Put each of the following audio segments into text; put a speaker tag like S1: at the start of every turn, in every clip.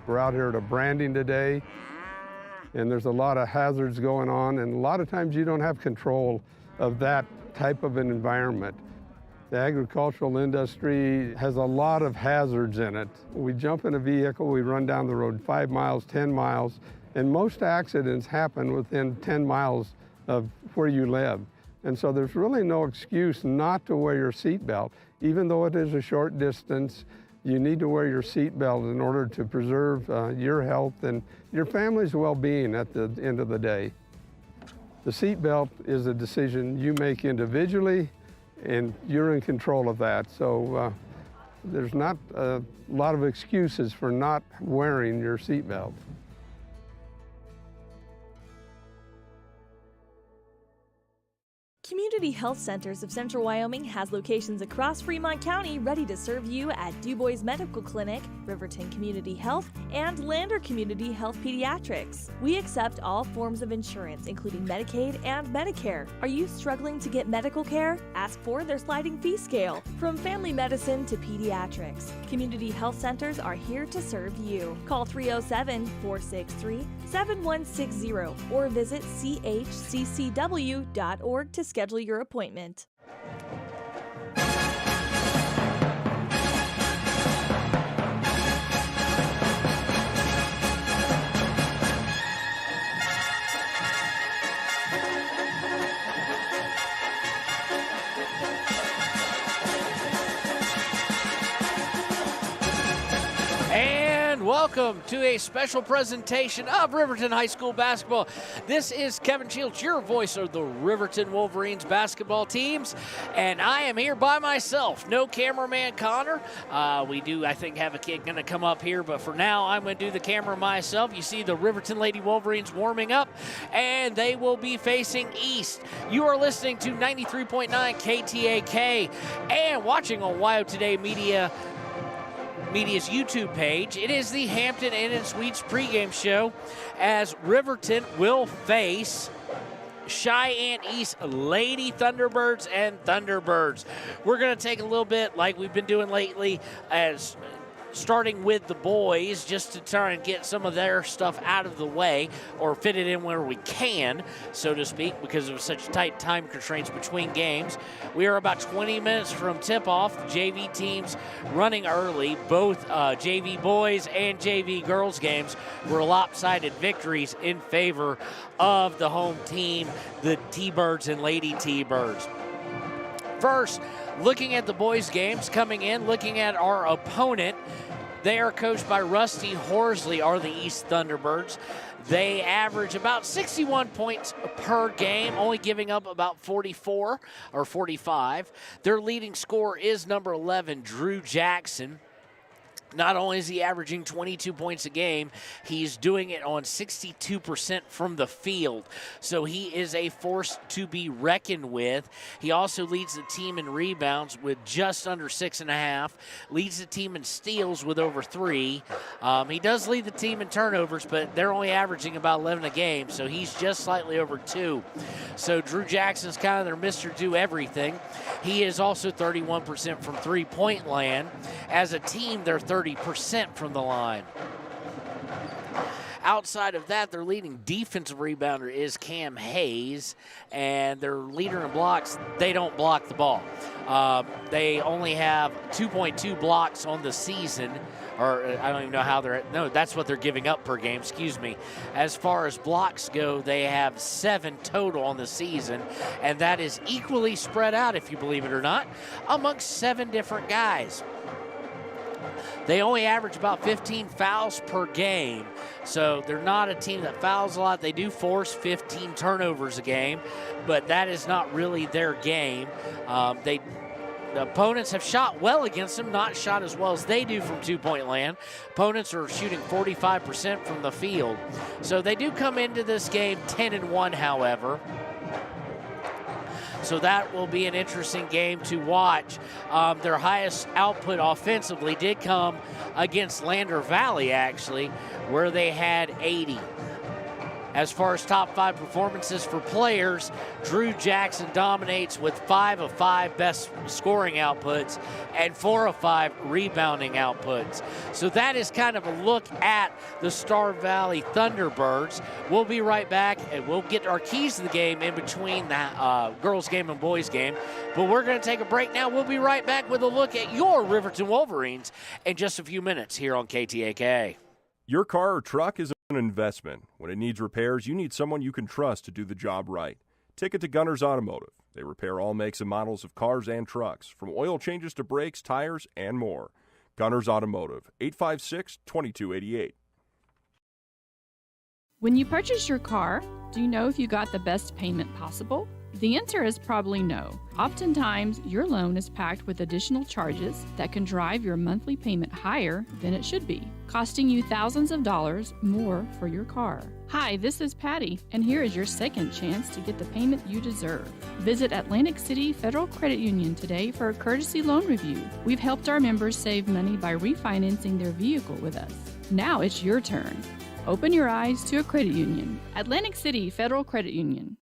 S1: We're out here at a branding today, and there's a lot of hazards going on, and a lot of times you don't have control of that type of an environment. The agricultural industry has a lot of hazards in it. We jump in a vehicle, we run down the road 5 miles, 10 miles, and most accidents happen within 10 miles of where you live. And so there's really no excuse not to wear your seatbelt. Even though it is a short distance, you need to wear your seatbelt in order to preserve your health and your family's well-being at the end of the day. The seatbelt is a decision you make individually, and you're in control of that. So there's not a lot of excuses for not wearing your seatbelt.
S2: Community Health Centers of Central Wyoming has locations across Fremont County ready to serve you at Du Bois Medical Clinic, Riverton Community Health, and Lander Community Health Pediatrics. We accept all forms of insurance, including Medicaid and Medicare. Are you struggling to get medical care? Ask for their sliding fee scale. From family medicine to pediatrics, Community Health Centers are here to serve you. Call 307-463-7160 or visit chccw.org to schedule your appointment.
S3: Welcome to a special presentation of Riverton High School basketball. This is Kevin Shields, your voice of the Riverton Wolverines basketball teams, and I am here by myself. No cameraman Connor. We do, I think, have a kid going to come up here, but for now, I'm going to do the camera myself. You see the Riverton Lady Wolverines warming up, and they will be facing east. You are listening to 93.9 KTAK and watching on WYO Today Media's YouTube page. It is the Hampton Inn & Suites pregame show as Riverton will face Cheyenne East Lady Thunderbirds and Thunderbirds. We're going to take a little bit like we've been doing lately, as starting with the boys, just to try and get some of their stuff out of the way or fit it in where we can, so to speak, because of such tight time constraints between games. We are about 20 minutes from tip-off. The JV teams running early. Both JV boys and JV girls games were lopsided victories in favor of the home team, the T-Birds and Lady T-Birds. First, looking at the boys' games coming in, looking at our opponent, they are coached by Rusty Horsley, are the East Thunderbirds. They average about 61 points per game, only giving up about 44 or 45. Their leading scorer is number 11, Drew Jackson. Not only is he averaging 22 points a game, he's doing it on 62% from the field. So he is a force to be reckoned with. He also leads the team in rebounds with just under 6.5, leads the team in steals with over 3. He does lead the team in turnovers, but they're only averaging about 11 a game, so he's just slightly over 2. So Drew Jackson's kind of their Mr. Do-Everything. He is also 31% from three-point land. As a team, they're 30% from the line. Outside of that, their leading defensive rebounder is Cam Hayes, and their leader in blocks, they don't block the ball. They only have 2.2 blocks on the season, or I don't even know how they're, no, that's what they're giving up per game, excuse me. As far as blocks go, they have 7 total on the season, and that is equally spread out, if you believe it or not, amongst 7 different guys. They only average about 15 fouls per game, so they're not a team that fouls a lot. They do force 15 turnovers a game, but that is not really their game. The opponents have shot well against them, not shot as well as they do from two-point land. Opponents are shooting 45% from the field. So they do come into this game 10-1, however. So that will be an interesting game to watch. Their highest output offensively did come against Lander Valley, actually, where they had 80. As far as top 5 performances for players, Drew Jackson dominates with 5 of 5 best scoring outputs and 4 of 5 rebounding outputs. So that is kind of a look at the Star Valley Thunderbirds. We'll be right back, and we'll get our keys to the game in between the girls game and boys game. But we're going to take a break now. We'll be right back with a look at your Riverton Wolverines in just a few minutes here on KTAK.
S4: Your car or truck is an investment. When it needs repairs, you need someone you can trust to do the job right. Take it to Gunners Automotive. They repair all makes and models of cars and trucks, from oil changes to brakes, tires, and more. Gunners Automotive, 856-2288.
S5: When you purchase your car, do you know if you got the best payment possible? The answer is probably no. Oftentimes, your loan is packed with additional charges that can drive your monthly payment higher than it should be, costing you thousands of dollars more for your car. Hi, this is Patty, and here is your second chance to get the payment you deserve. Visit Atlantic City Federal Credit Union today for a courtesy loan review. We've helped our members save money by refinancing their vehicle with us. Now it's your turn. Open your eyes to a credit union. Atlantic City Federal Credit Union.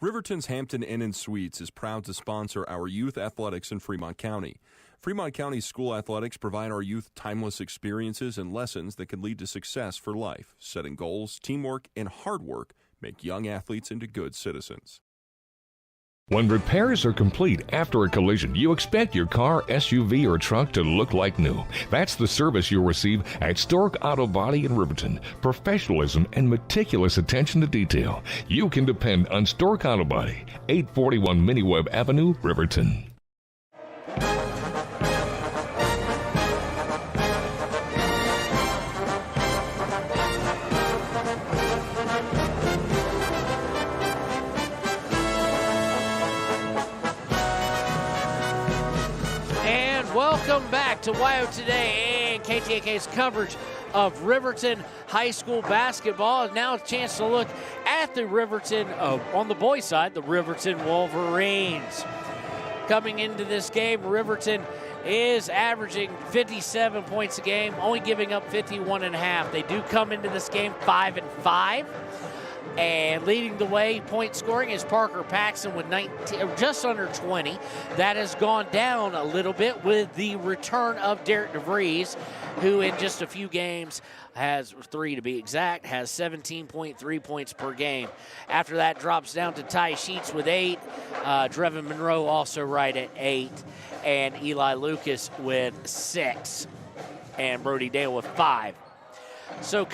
S4: Riverton's Hampton Inn & Suites is proud to sponsor our youth athletics in Fremont County. Fremont County school athletics provide our youth timeless experiences and lessons that can lead to success for life. Setting goals, teamwork, and hard work make young athletes into good citizens.
S6: When repairs are complete after a collision, you expect your car, SUV, or truck to look like new. That's the service you'll receive at Stork Auto Body in Riverton. Professionalism and meticulous attention to detail. You can depend on Stork Auto Body, 841 Miniweb Avenue, Riverton.
S3: Welcome back to WYO Today and KTAK's coverage of Riverton High School basketball. Now a chance to look at the Riverton, on the boys' side, the Riverton Wolverines. Coming into this game, Riverton is averaging 57 points a game, only giving up 51.5. They do come into this game 5-5. And leading the way, point scoring, is Parker Paxson with 19, just under 20. That has gone down a little bit with the return of Derek DeVries, who in just a few games has 3 to be exact, has 17.3 points per game. After that, drops down to Ty Sheets with 8. Drevin Monroe also right at 8. And Eli Lucas with 6. And Brody Dale with 5. So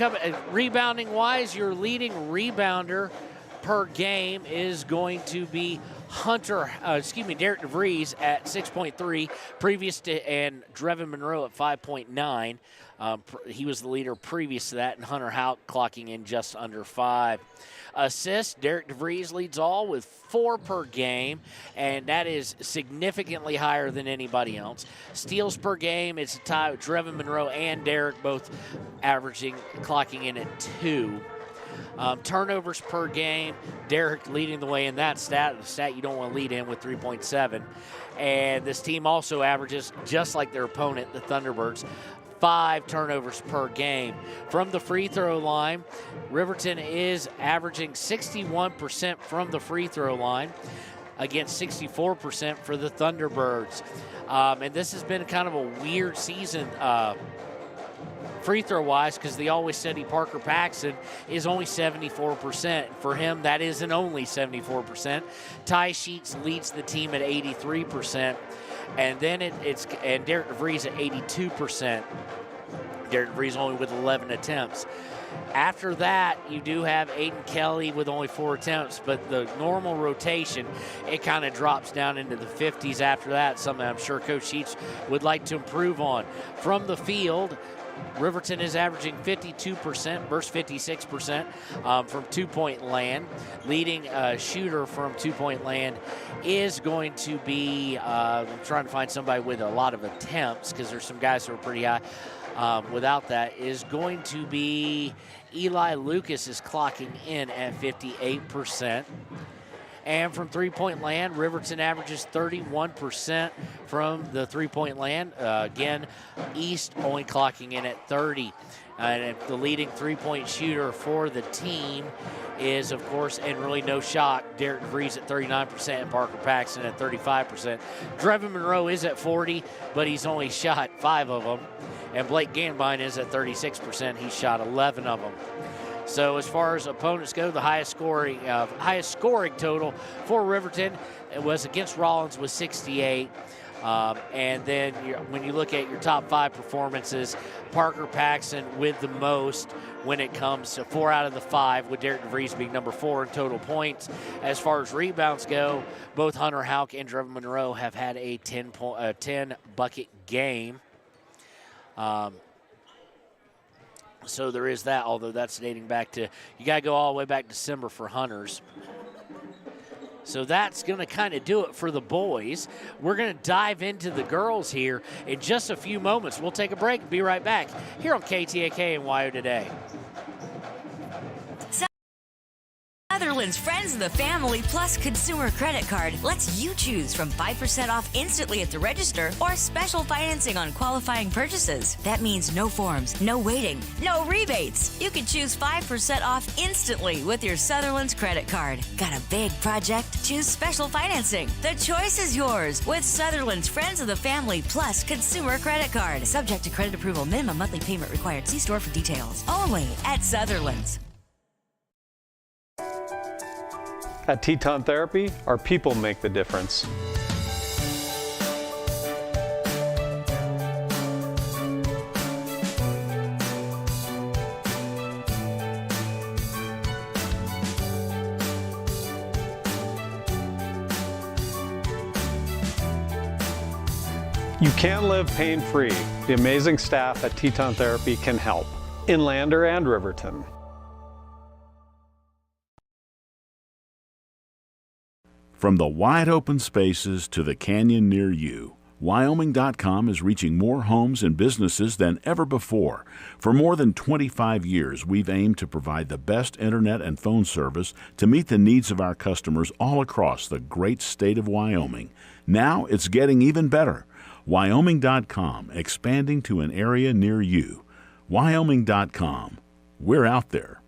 S3: rebounding-wise, your leading rebounder per game is going to be Derek DeVries at 6.3, and Drevin Monroe at 5.9. He was the leader previous to that, and Hunter Houck clocking in just under 5. Assists, Derek DeVries leads all with 4 per game, and that is significantly higher than anybody else. Steals per game, it's a tie with Drevin Monroe and Derek, both clocking in at 2. Turnovers per game, Derek leading the way in that stat, the stat you don't want to lead in, with 3.7. And this team also averages, just like their opponent, the Thunderbirds, 5 turnovers per game. From the free throw line, Riverton is averaging 61% from the free throw line against 64% for the Thunderbirds. And this has been kind of a weird season free throw wise, because the always steady Parker Paxson is only 74%. For him, that isn't only 74%. Ty Sheets leads the team at 83%. And then and Derek DeVries at 82%. Derek DeVries only with 11 attempts. After that, you do have Aiden Kelly with only 4 attempts, but the normal rotation, it kind of drops down into the 50s after that, something I'm sure Coach Sheets would like to improve on. From the field, Riverton is averaging 52% versus 56% from two-point land. Leading shooter from two-point land is going to be, I'm trying to find somebody with a lot of attempts, because there's some guys who are pretty high. Without that, is going to be Eli Lucas, is clocking in at 58%. And from three-point land, Riverton averages 31% from the three-point land. Again, East only clocking in at 30. And the leading three-point shooter for the team is, of course, and really no shock, Derek DeVries at 39% and Parker Paxton at 35%. Drevin Monroe is at 40, but he's only shot 5 of them. And Blake Ganbine is at 36%. He shot 11 of them. So as far as opponents go, the highest scoring total for Riverton was against Rollins with 68. And then when you look at your top 5 performances, Parker Paxton with the most when it comes to 4 out of the 5, with Derek DeVries being number 4 in total points. As far as rebounds go, both Hunter Houck and Drevin Monroe have had a 10-bucket game. So there is that, although that's dating back to, you got to go all the way back December for Hunters. So that's going to kind of do it for the boys. We're going to dive into the girls here in just a few moments. We'll take a break and be right back here on KTAK and WYO Today.
S7: Sutherland's Friends of the Family Plus Consumer Credit Card lets you choose from 5% off instantly at the register or special financing on qualifying purchases. That means no forms, no waiting, no rebates. You can choose 5% off instantly with your Sutherland's credit card. Got a big project? Choose special financing. The choice is yours with Sutherland's Friends of the Family Plus Consumer Credit Card. Subject to credit approval. Minimum monthly payment required. See store for details. Only at Sutherland's.
S8: At Teton Therapy, our people make the difference. You can live pain-free. The amazing staff at Teton Therapy can help in Lander and Riverton.
S9: From the wide open spaces to the canyon near you, Wyoming.com is reaching more homes and businesses than ever before. For more than 25 years, we've aimed to provide the best internet and phone service to meet the needs of our customers all across the great state of Wyoming. Now it's getting even better. Wyoming.com, expanding to an area near you. Wyoming.com. We're out there.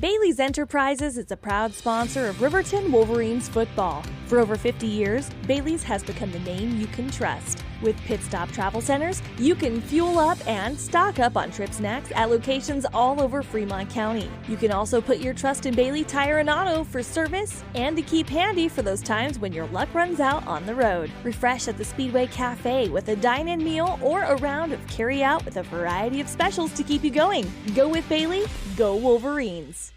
S2: Bailey's Enterprises is a proud sponsor of Riverton Wolverines football. For over 50 years, Bailey's has become the name you can trust. With Pit Stop Travel Centers, you can fuel up and stock up on trip snacks at locations all over Fremont County. You can also put your trust in Bailey Tire and Auto for service and to keep handy for those times when your luck runs out on the road. Refresh at the Speedway Cafe with a dine-in meal or a round of carry-out with a variety of specials to keep you going. Go with Bailey, go Wolverines.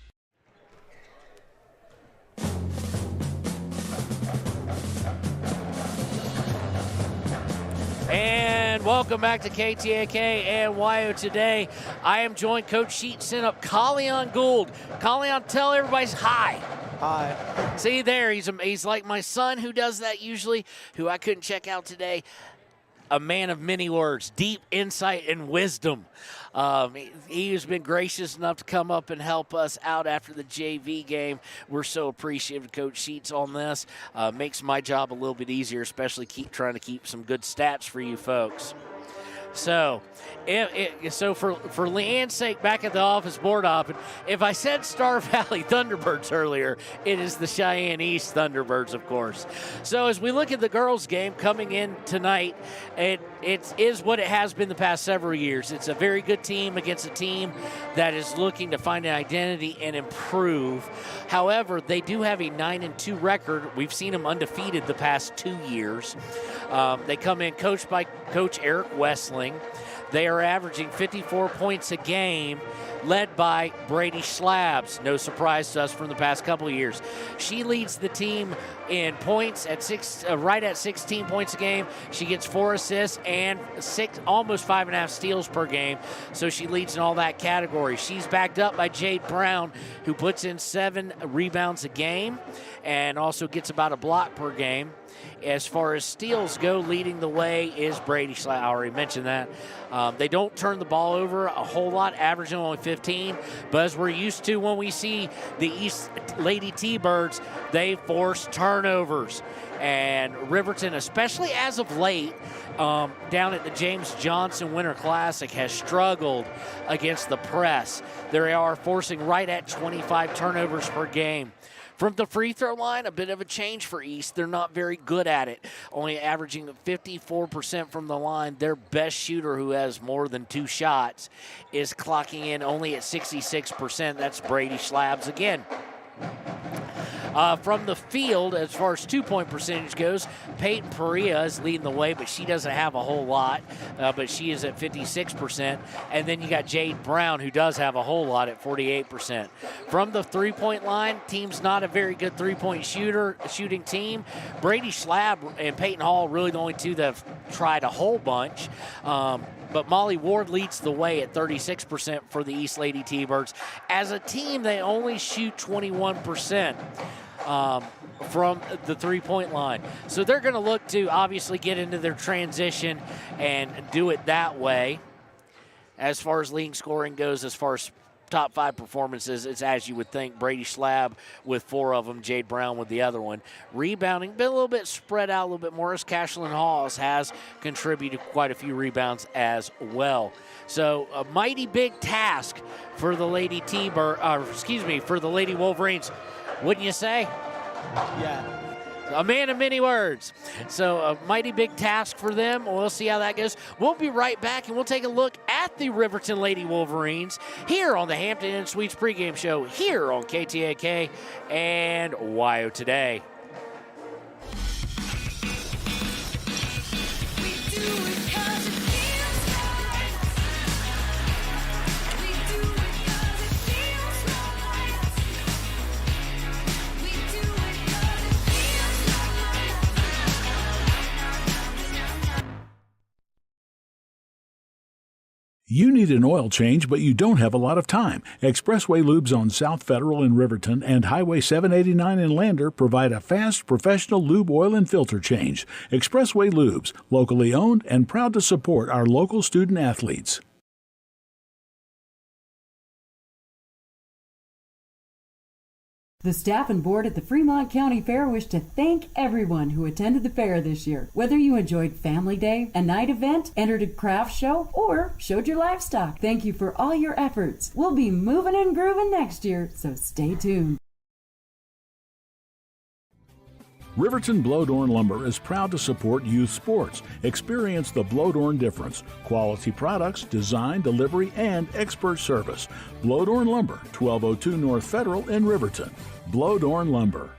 S3: And welcome back to KTAK and WYO Today. I am joined, Coach Sheet sent up Colleon Gould. Colleon, tell everybody hi.
S10: Hi.
S3: See there, he's like my son who does that usually, who I couldn't check out today. A man of many words, deep insight and wisdom. He has been gracious enough to come up and help us out after the JV game. We're so appreciative of Coach Sheets on this. Makes my job a little bit easier, especially trying to keep some good stats for you folks. So, for Leanne's sake, back at the office board hopping, if I said Star Valley Thunderbirds earlier, it is the Cheyenne East Thunderbirds, of course. So as we look at the girls' game coming in tonight, it is what it has been the past several years. It's a very good team against a team that is looking to find an identity and improve. However, they do have a 9-2 record. We've seen them undefeated the past 2 years. They come in coached by Coach Eric Westling. They are averaging 54 points a game, led by Brady Slabs. No surprise to us from the past couple of years. She leads the team in points at right at 16 points a game. She gets 4 assists and almost 5.5 steals per game. So she leads in all that category. She's backed up by Jade Brown, who puts in 7 rebounds a game and also gets about a block per game. As far as steals go, leading the way is Brady Schlapp. I already mentioned that. They don't turn the ball over a whole lot, averaging only 15. But as we're used to when we see the East Lady T-Birds, they force turnovers. And Riverton, especially as of late, down at the James Johnson Winter Classic, has struggled against the press. They are forcing right at 25 turnovers per game. From the free throw line, a bit of a change for East. They're not very good at it, only averaging 54% from the line. Their best shooter, who has more than 2 shots, is clocking in only at 66%. That's Brady Schlapp again. From the field, as far as two-point percentage goes, Peyton Perea is leading the way, but she doesn't have a whole lot, but she is at 56%. And then you got Jade Brown, who does have a whole lot at 48%. From the three-point line, team's not a very good three-point shooting team. Brady Schlapp and Peyton Hall really the only two that have tried a whole bunch. But Molly Ward leads the way at 36% for the East Lady T-Birds. As a team, they only shoot 21% from the three-point line. So they're going to look to obviously get into their transition and do it that way. As far as leading scoring goes, as far as top 5 performances, it's as you would think. Brady Schlapp with 4 of them, Jade Brown with the other one. Rebounding, been a little bit spread out a little bit more, as Cashlyn Hawes has contributed quite a few rebounds as well. So a mighty big task for the Lady for the Lady Wolverines, wouldn't you say?
S10: Yeah.
S3: A man of many words. So a mighty big task for them. We'll see how that goes. We'll be right back, and we'll take a look at the Riverton Lady Wolverines here on the Hampton Inn Suites pregame show here on KTAK and WYO Today.
S9: You need an oil change, but you don't have a lot of time. Expressway Lubes on South Federal in Riverton and Highway 789 in Lander provide a fast, professional lube, oil, and filter change. Expressway Lubes, locally owned and proud to support our local student athletes.
S11: The staff and board at the Fremont County Fair wish to thank everyone who attended the fair this year. Whether you enjoyed Family Day, a night event, entered a craft show, or showed your livestock, thank you for all your efforts. We'll be moving and grooving next year, so stay tuned.
S9: Riverton Blowdorn Lumber is proud to support youth sports. Experience the Blowdorn difference. Quality products, design, delivery, and expert service. Blowdorn Lumber, 1202 North Federal in Riverton. Blowdorn Lumber.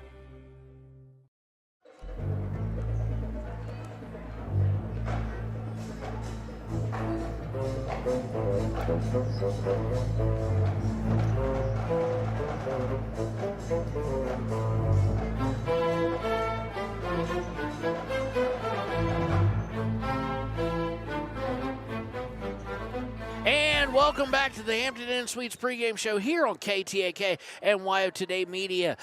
S3: And welcome back to the Hampton Inn Suites pregame show here on KTAK and WYO Today Media.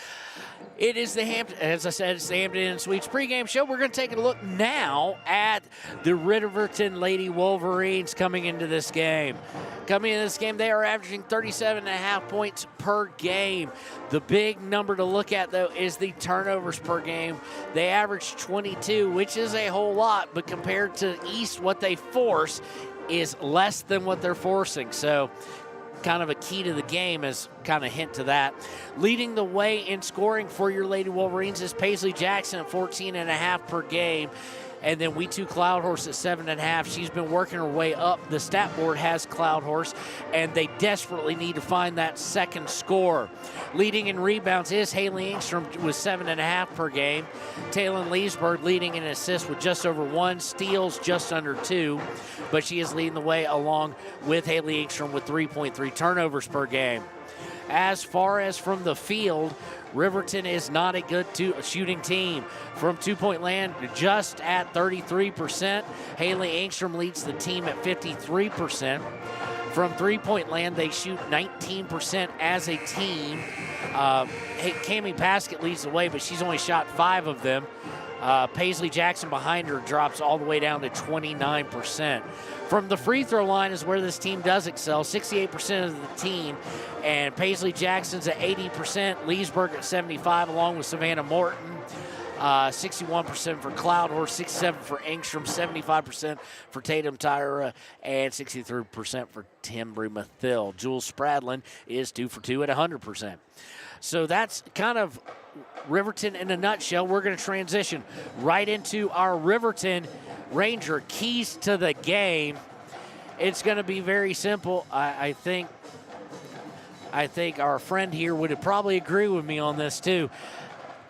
S3: It is as I said, it's the Hampton Inn Suites pregame show. We're going to take a look now at the Riverton Lady Wolverines coming into this game. Coming into this game, they are averaging 37.5 points per game. The big number to look at, though, is the turnovers per game. They average 22, which is a whole lot, but compared to East, what they force is less than what they're forcing. So kind of a key to the game is kind of hint to that. Leading the way in scoring for your Lady Wolverines is Paisley Jackson at 14.5 per game. And then We2 Cloudhorse at 7.5. She's been working her way up. The stat board has Cloudhorse, and they desperately need to find that second score. Leading in rebounds is Haley Engstrom with 7.5 per game. Taylon Leesburg leading in assists with just over 1, steals just under 2. But she is leading the way along with Haley Engstrom with 3.3 turnovers per game. As far as from the field, Riverton is not a good shooting team. From two-point land, just at 33%. Haley Engstrom leads the team at 53%. From three-point land, they shoot 19% as a team. Cammie Paskett leads the way, but she's only shot 5 of them. Paisley Jackson behind her drops all the way down to 29%. From the free throw line is where this team does excel, 68% of the team. And Paisley Jackson's at 80%, Leesburg at 75%, along with Savannah Morton. 61% for Cloudhorse, 67% for Engstrom, 75% for Tatum Tyra, and 63% for Timbry Mathill. Jules Spradlin is 2 for 2 at 100%. So that's kind of Riverton in a nutshell. We're going to transition right into our Riverton Ranger keys to the game. It's going to be very simple. I think our friend here would probably agree with me on this too.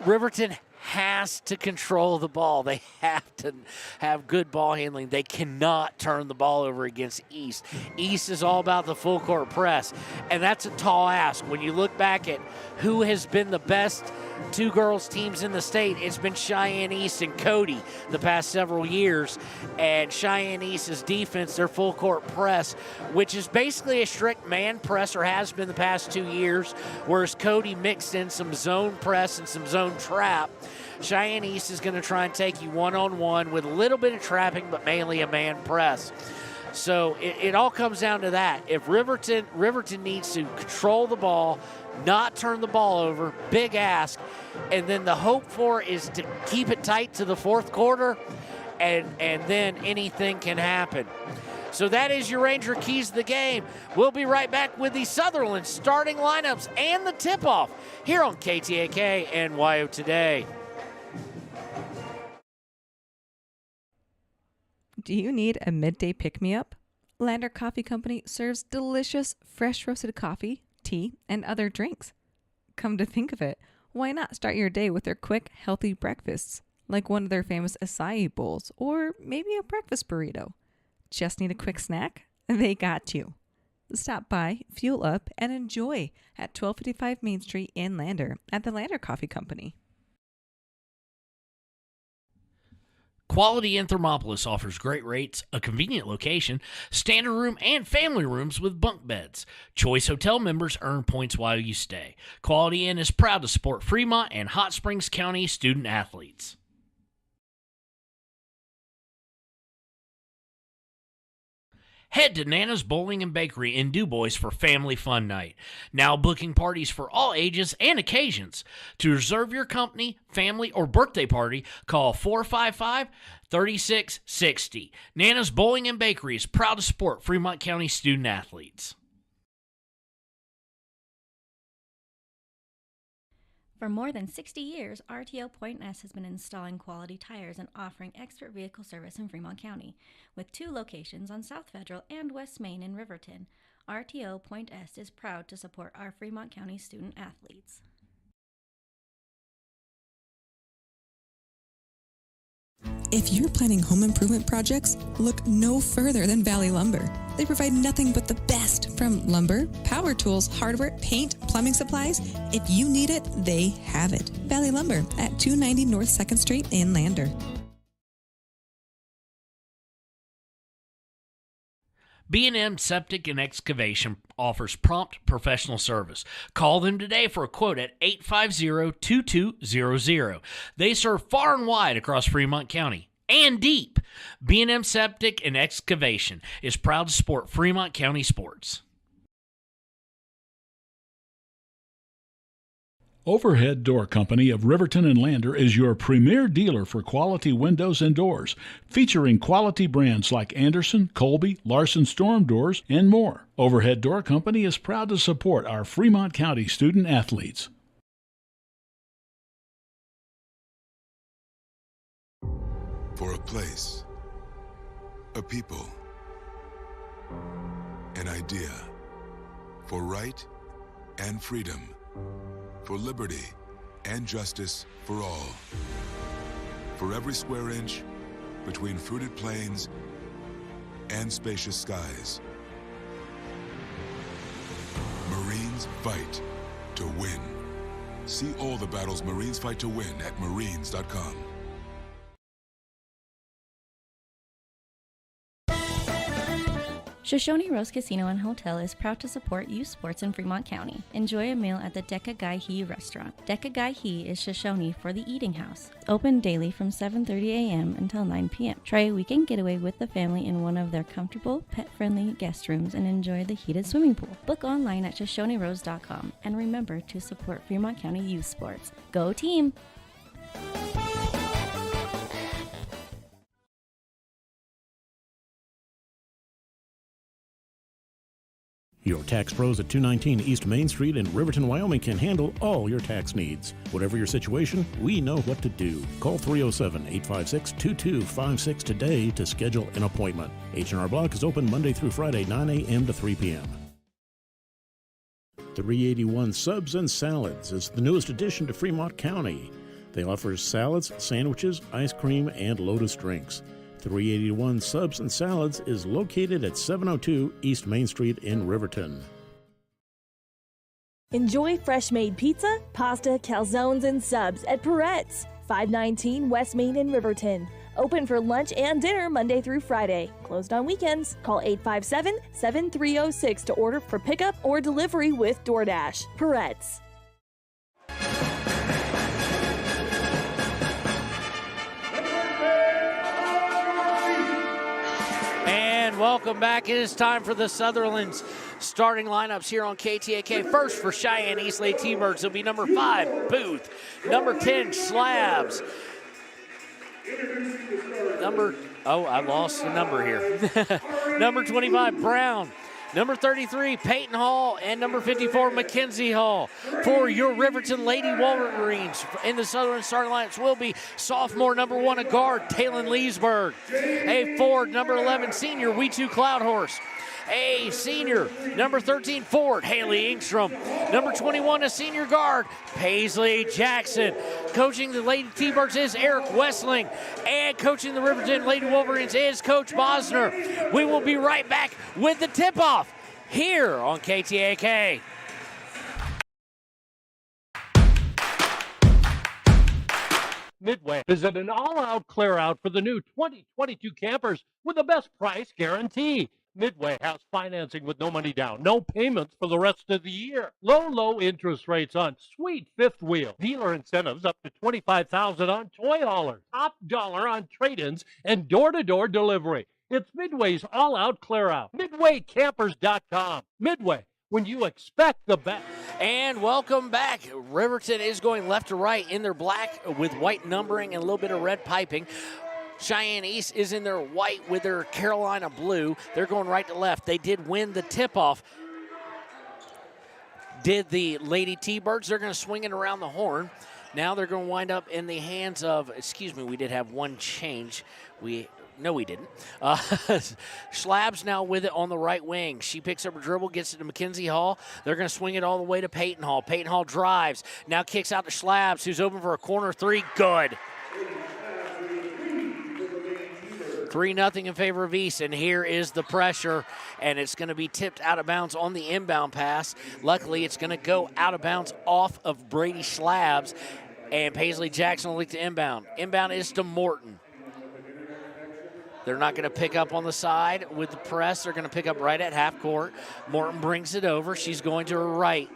S3: Riverton has to control the ball. They have to have good ball handling. They cannot turn the ball over against East. East is all about the full court press, and that's a tall ask. When you look back at who has been the best two girls teams in the state, it's been Cheyenne East and Cody the past several years. And Cheyenne East's defense, their full court press, which is basically a strict man press, or has been the past 2 years, whereas Cody mixed in some zone press and some zone trap. Cheyenne East is going to try and take you one-on-one with a little bit of trapping, but mainly a man press. So it all comes down to that. If Riverton needs to control the ball, not turn the ball over, big ask, and then the hope for is to keep it tight to the fourth quarter, and then anything can happen. So that is your Ranger keys to the game. We'll be right back with the Sutherland starting lineups and the tip-off here on KTAK and WYO Today.
S10: Do you need a midday pick-me-up? Lander Coffee Company serves delicious, fresh roasted coffee, tea, and other drinks. Come to think of it, why not start your day with their quick, healthy breakfasts, like one of their famous acai bowls, or maybe a breakfast burrito? Just need a quick snack? They got you. Stop by, fuel up, and enjoy at 1255 Main Street in Lander at the Lander Coffee Company.
S3: Quality in Thermopolis offers great rates, a convenient location, standard room, and family rooms with bunk beds. Choice Hotel members earn points while you stay. Quality Inn is proud to support Fremont and Hot Springs County student athletes. Head to Nana's Bowling and Bakery in DuBois for family fun night. Now booking parties for all ages and occasions. To reserve your company, family, or birthday party, call 455-3660. Nana's Bowling and Bakery is proud to support Fremont County student athletes.
S12: For more than 60 years, RTO Point S has been installing quality tires and offering expert vehicle service in Fremont County. With 2 locations on South Federal and West Main in Riverton, RTO Point S is proud to support our Fremont County student athletes.
S13: If you're planning home improvement projects, look no further than Valley Lumber. They provide nothing but the best from lumber, power tools, hardware, paint, plumbing supplies. If you need it, they have it. Valley Lumber at 290 North 2nd Street in Lander.
S3: B&M Septic and Excavation offers prompt professional service. Call them today for a quote at 850-2200. They serve far and wide across Fremont County and deep. B&M Septic and Excavation is proud to support Fremont County sports.
S14: Overhead Door Company of Riverton and Lander is your premier dealer for quality windows and doors, featuring quality brands like Anderson, Colby, Larson Storm Doors, and more. Overhead Door Company is proud to support our Fremont County student athletes.
S15: For a place, a people, an idea, for right and freedom, for liberty and justice for all. For every square inch between fruited plains and spacious skies. Marines fight to win. See all the battles Marines fight to win at marines.com.
S12: Shoshone Rose Casino and Hotel is proud to support youth sports in Fremont County. Enjoy a meal at the Deca Gai He restaurant. Deca Gai He is Shoshone for the eating house. Open daily from 7:30 a.m. until 9 p.m. Try a weekend getaway with the family in one of their comfortable, pet-friendly guest rooms and enjoy the heated swimming pool. Book online at ShoshoneRose.com and remember to support Fremont County youth sports. Go team!
S16: Your tax pros at 219 East Main Street in Riverton, Wyoming can handle all your tax needs. Whatever your situation, we know what to do. Call 307-856-2256 today to schedule an appointment. H&R Block is open Monday through Friday, 9 a.m. to 3 p.m. 381 Subs and Salads is the newest addition to Fremont County. They offer salads, sandwiches, ice cream, and Lotus drinks. 381 Subs and Salads is located at 702 East Main Street in Riverton.
S2: Enjoy fresh-made pizza, pasta, calzones, and subs at Peretz, 519 West Main in Riverton. Open for lunch and dinner Monday through Friday. Closed on weekends. Call 857-7306 to order for pickup or delivery with DoorDash. Peretz.
S3: And welcome back. It is time for the Sutherland's starting lineups here on KTAK. First for Cheyenne East Lady T-Birds, it'll be number 5, Booth. Number 10, Slabs. I lost the number here. Number 25, Brown. Number 33, Peyton Hall, and number 54, Mackenzie Hall. For your Riverton Lady Wolverines in the Southern starting lineups will be sophomore number 1, a guard, Talon Leesburg. A forward, number 11, senior, We2 Cloud Horse. A senior, number 13, forward, Haley Ingstrom. Number 21, a senior guard, Paisley Jackson. Coaching the Lady T-Birds is Eric Westling. And coaching the Riverton Lady Wolverines is Coach Bosner. We will be right back with the tip-off here on KTAK.
S17: Midway is at an all-out clear-out for the new 2022 campers with the best price guarantee. Midway has financing with no money down, no payments for the rest of the year. Low interest rates on sweet fifth wheel. Dealer incentives up to $25,000 on toy haulers. Top dollar on trade-ins and door-to-door delivery. It's Midway's all-out clear-out. MidwayCampers.com. Midway, when you expect the best.
S3: And welcome back. Riverton is going left to right in their black with white numbering and a little bit of red piping. Cheyenne East is in their white with their Carolina blue. They're going right to left. They did win the tip-off. Did the Lady T-Birds. They're going to swing it around the horn. Now they're going to wind up in the hands of, we did have one change. No, we didn't. Schlab's now with it on the right wing. She picks up a dribble, gets it to Mackenzie Hall. They're going to swing it all the way to Peyton Hall. Peyton Hall drives. Now kicks out to Schlab's, who's open for a corner three. Good. 3-0 in favor of East, and here is the pressure, and it's going to be tipped out of bounds on the inbound pass. Luckily, it's going to go out of bounds off of Brady Slabs, and Paisley Jackson will leak to inbound. Inbound is to Morton. They're not going to pick up on the side with the press. They're going to pick up right at half court. Morton brings it over. She's going to her right,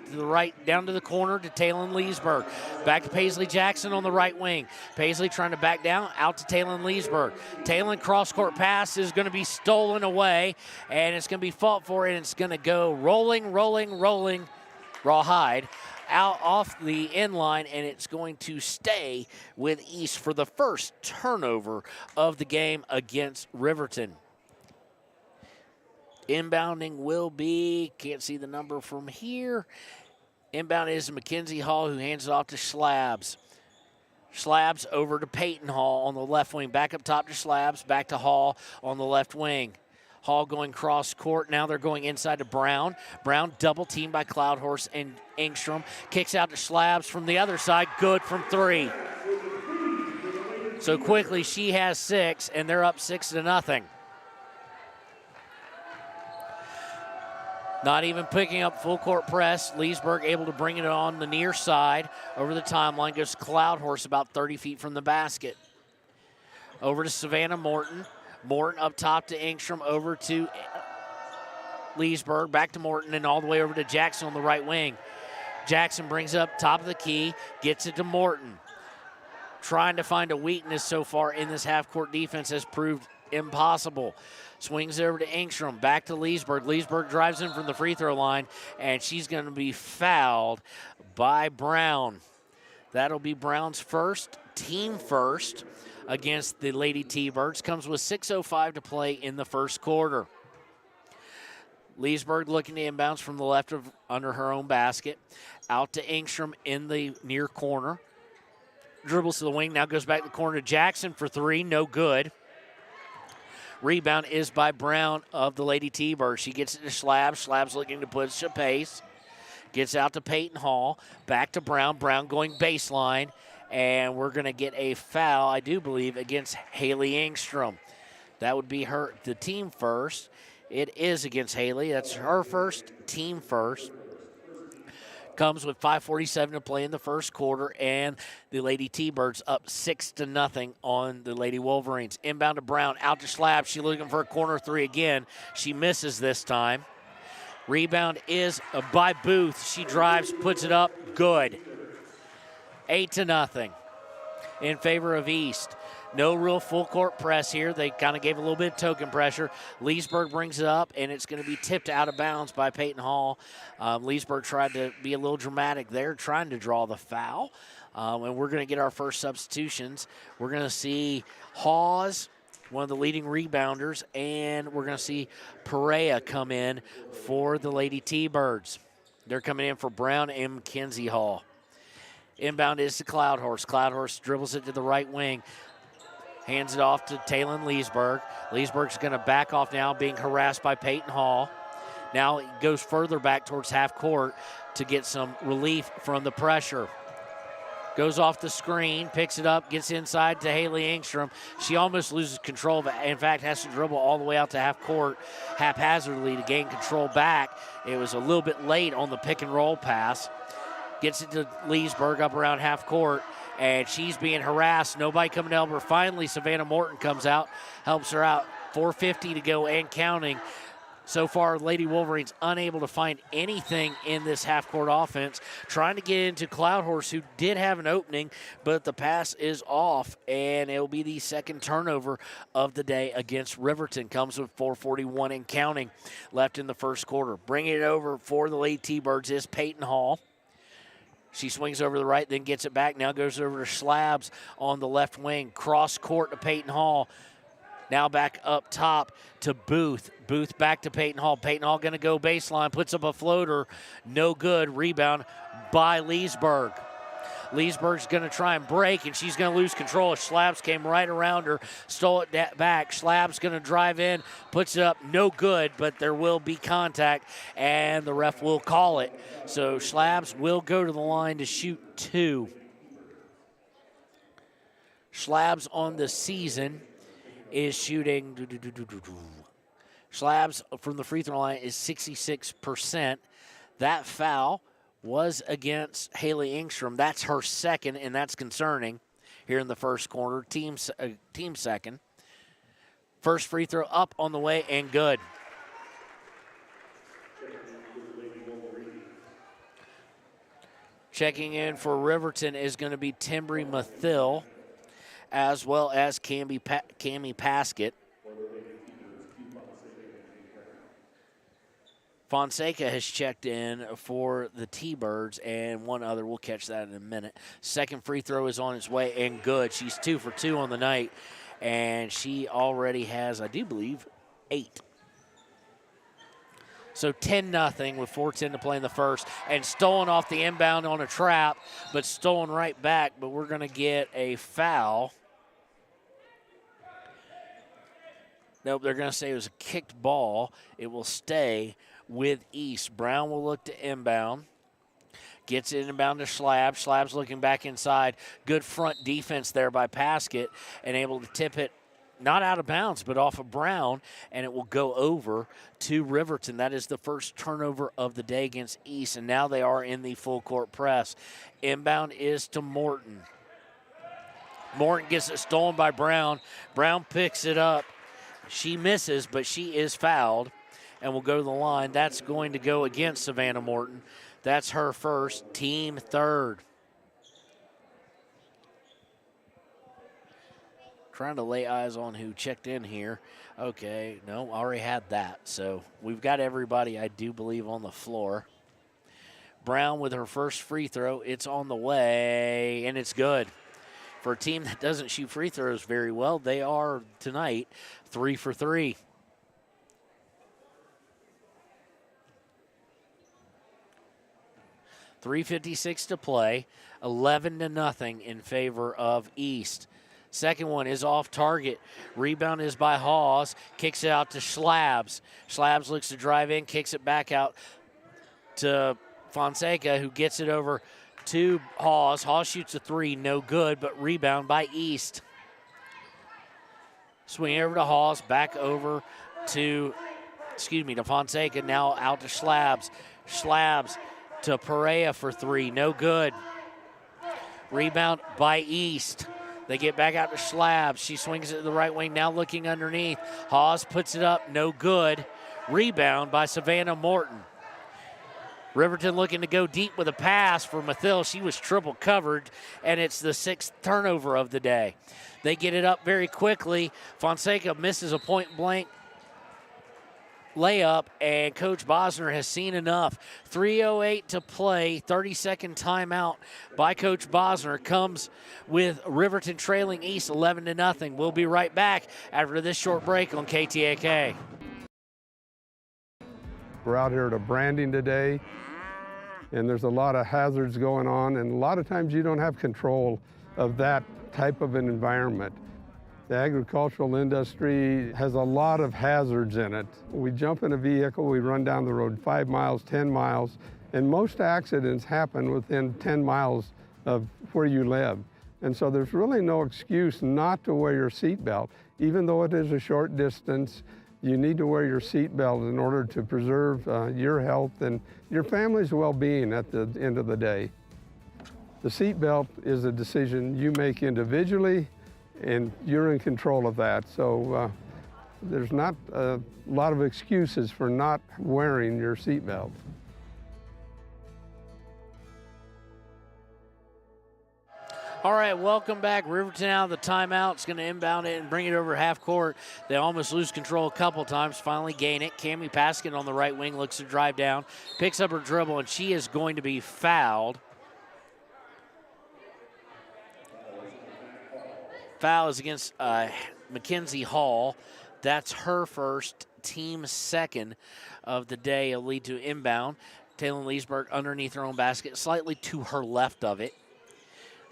S3: down to the corner to Talon Leesburg. Back to Paisley Jackson on the right wing. Paisley trying to back down, out to Talon Leesburg. Talon cross-court pass is going to be stolen away, and it's going to be fought for, and it's going to go rolling, rawhide out off the end line, and it's going to stay with East for the first turnover of the game against Riverton. Inbounding will be, can't see the number from here. Inbound is Mackenzie Hall, who hands it off to Slabs. Slabs over to Peyton Hall on the left wing. Back up top to Slabs, back to Hall on the left wing. Hall going cross court. Now they're going inside to Brown. Brown double teamed by Cloud Horse and Engstrom. Kicks out to Slabs from the other side. Good from 3. So quickly she has 6, and they're up 6-0. Not even picking up full court press. Leesburg able to bring it on the near side. Over the timeline goes Cloud Horse about 30 feet from the basket. Over to Savannah Morton. Morton up top to Engstrom, over to Leesburg, back to Morton, and all the way over to Jackson on the right wing. Jackson brings up top of the key, gets it to Morton. Trying to find a weakness so far in this half-court defense has proved impossible. Swings it over to Engstrom, back to Leesburg. Leesburg drives in from the free throw line, and she's going to be fouled by Brown. That'll be Brown's first, team first, against the Lady T-Birds. Comes with 6:05 to play in the first quarter. Leesburg looking to inbounds from the left of under her own basket. Out to Engstrom in the near corner. Dribbles to the wing, now goes back to the corner to Jackson for three, no good. Rebound is by Brown of the Lady T-Birds. She gets it to Slabs. Slabs looking to push a pace. Gets out to Peyton Hall. Back to Brown. Brown going baseline. And we're going to get a foul, I do believe, against Haley Engstrom. That would be the team first. It is against Haley. That's her first, team first. Comes with 5:47 to play in the first quarter, and the Lady T-Birds up 6-0 on the Lady Wolverines. Inbound to Brown, out to Slab. She's looking for a corner three again. She misses this time. Rebound is by Booth. She drives, puts it up, good. 8-0 in favor of East. No real full court press here. They kind of gave a little bit of token pressure. Leesburg brings it up, and it's going to be tipped out of bounds by Peyton Hall. Leesburg tried to be a little dramatic there, trying to draw the foul. And we're going to get our first substitutions. We're going to see Hawes, one of the leading rebounders, and we're going to see Perea come in for the Lady T-Birds. They're coming in for Brown and Mackenzie Hall. Inbound is to Cloudhorse. Cloudhorse dribbles it to the right wing. Hands it off to Taylon Leesburg. Leesburg's going to back off now, being harassed by Peyton Hall. Now he goes further back towards half court to get some relief from the pressure. Goes off the screen, picks it up, gets inside to Haley Engstrom. She almost loses control of it. In fact, has to dribble all the way out to half court haphazardly to gain control back. It was a little bit late on the pick and roll pass. Gets it to Leesburg up around half court, and she's being harassed. Nobody coming to help her. Finally, Savannah Morton comes out, helps her out. 4:50 to go and counting. So far, Lady Wolverines unable to find anything in this half-court offense. Trying to get into Cloudhorse, who did have an opening, but the pass is off, and it'll be the second turnover of the day against Riverton. Comes with 4:41 and counting left in the first quarter. Bringing it over for the Lady T-Birds is Peyton Hall. She swings over the right, then gets it back. Now goes over to Slabs on the left wing. Cross court to Peyton Hall. Now back up top to Booth. Booth back to Peyton Hall. Peyton Hall going to go baseline. Puts up a floater. No good. Rebound by Leesburg. Leesburg's going to try and break, and she's going to lose control. Slabs came right around her, stole it back. Slabs going to drive in, puts it up, no good, but there will be contact, and the ref will call it. So Slabs will go to the line to shoot two. Slabs on the season is shooting. Slabs from the free throw line is 66%. That foul was against Haley Engstrom. That's her second, and that's concerning here in the first quarter. Team second. First free throw up on the way and good. Checking in for Riverton is going to be Timbry Mathill, as well as Cammie Paskett. Fonseca has checked in for the T-Birds, and one other. We'll catch that in a minute. Second free throw is on its way and good. She's 2 for 2 on the night, and she already has, I do believe, 8. So 10-0 with 4:10 to play in the first, and stolen off the inbound on a trap, but stolen right back, but we're going to get a foul. Nope, they're going to say it was a kicked ball. It will stay with East. Brown will look to inbound. Gets it inbound to Slabs. Slabs looking back inside. Good front defense there by Paskett, and able to tip it not out of bounds, but off of Brown, and it will go over to Riverton. That is the first turnover of the day against East, and now they are in the full court press. Inbound is to Morton. Morton gets it stolen by Brown. Brown picks it up. She misses, but she is fouled. and will go to the line. That's going to go against Savannah Morton. That's her first, team third. Trying to lay eyes on who checked in here. Okay, no, already had that. So we've got everybody, I do believe, on the floor. Brown with her first free throw. It's on the way, and it's good. For a team that doesn't shoot free throws very well, they are tonight 3 for 3. .356 to play, 11-0 in favor of East. Second one is off target. Rebound is by Hawes. Kicks it out to Schlabs. Schlabs looks to drive in, kicks it back out to Fonseca, who gets it over to Hawes. Hawes shoots a three, no good, but rebound by East. Swing over to Hawes, back over to Fonseca, now out to Schlabs. Schlabs to Perea for three, no good. Rebound by East. They get back out to Schlabs. She swings it to the right wing, now looking underneath. Hawes puts it up, no good. Rebound by Savannah Morton. Riverton looking to go deep with a pass for Mathil. She was triple covered, and it's the 6th turnover of the day. They get it up very quickly. Fonseca misses a point-blank layup, and Coach Bosner has seen enough. 3:08 to play, 30-second timeout by Coach Bosner comes with Riverton trailing East 11-0. We'll be right back after this short break on KTAK.
S1: We're out here at a branding today, and there's a lot of hazards going on, and a lot of times you don't have control of that type of an environment. The agricultural industry has a lot of hazards in it. We jump in a vehicle, we run down the road 5 miles, 10 miles, and most accidents happen within 10 miles of where you live. And so there's really no excuse not to wear your seatbelt. Even though it is a short distance, you need to wear your seatbelt in order to preserve your health and your family's well-being at the end of the day. The seatbelt is a decision you make individually, and you're in control of that. So there's not a lot of excuses for not wearing your seatbelt.
S3: All right, welcome back. Riverton out of the timeout. It's going to inbound it and bring it over half court. They almost lose control a couple times, finally gain it. Cammie Paskin on the right wing looks to drive down, picks up her dribble, and she is going to be fouled. Foul is against Mackenzie Hall. That's her first, team second of the day. It'll lead to inbound. Taylor Leesburg underneath her own basket, slightly to her left of it.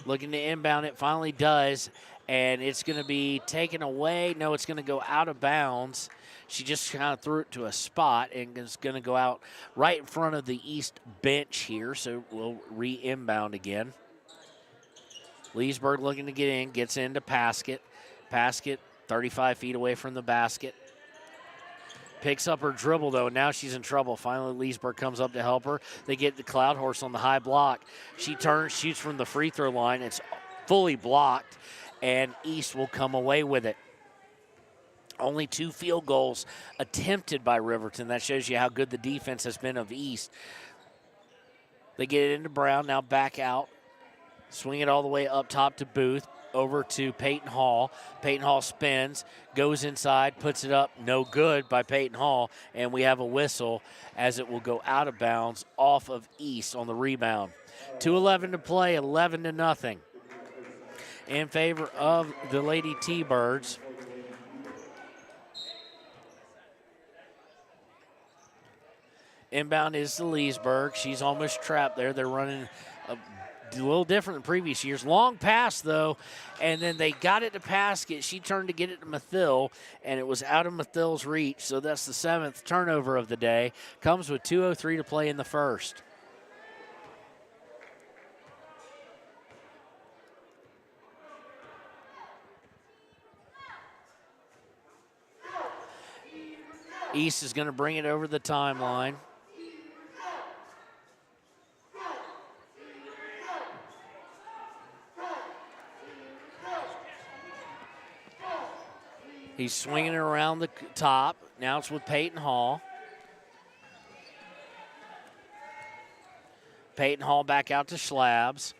S3: Looking to inbound, it finally does, and it's going to be taken away. No, it's going to go out of bounds. She just kind of threw it to a spot, and it's going to go out right in front of the East bench here, so we'll re-inbound again. Leesburg looking to get in, gets into Paskett. Paskett 35 feet away from the basket. Picks up her dribble, though. Now she's in trouble. Finally, Leesburg comes up to help her. They get the Cloud Horse on the high block. She turns, shoots from the free throw line. It's fully blocked, and East will come away with it. Only 2 field goals attempted by Riverton. That shows you how good the defense has been of East. They get it into Brown, now back out. Swing it all the way up top to Booth. Over to Peyton Hall. Peyton Hall spins, goes inside, puts it up, no good by Peyton Hall, and we have a whistle as it will go out of bounds off of East on the rebound. 2:11 to play, 11-0 in favor of the Lady T-Birds. Inbound is to Leesburg. She's almost trapped there. They're running a little different than previous years. Long pass, though, and then they got it to Paskett. She turned to get it to Mathil, and it was out of Mathil's reach, so that's the 7th turnover of the day. Comes with 2:03 to play in the first. East is going to bring it over the timeline. He's swinging it around the top. Now it's with Peyton Hall. Peyton Hall back out to Slabs.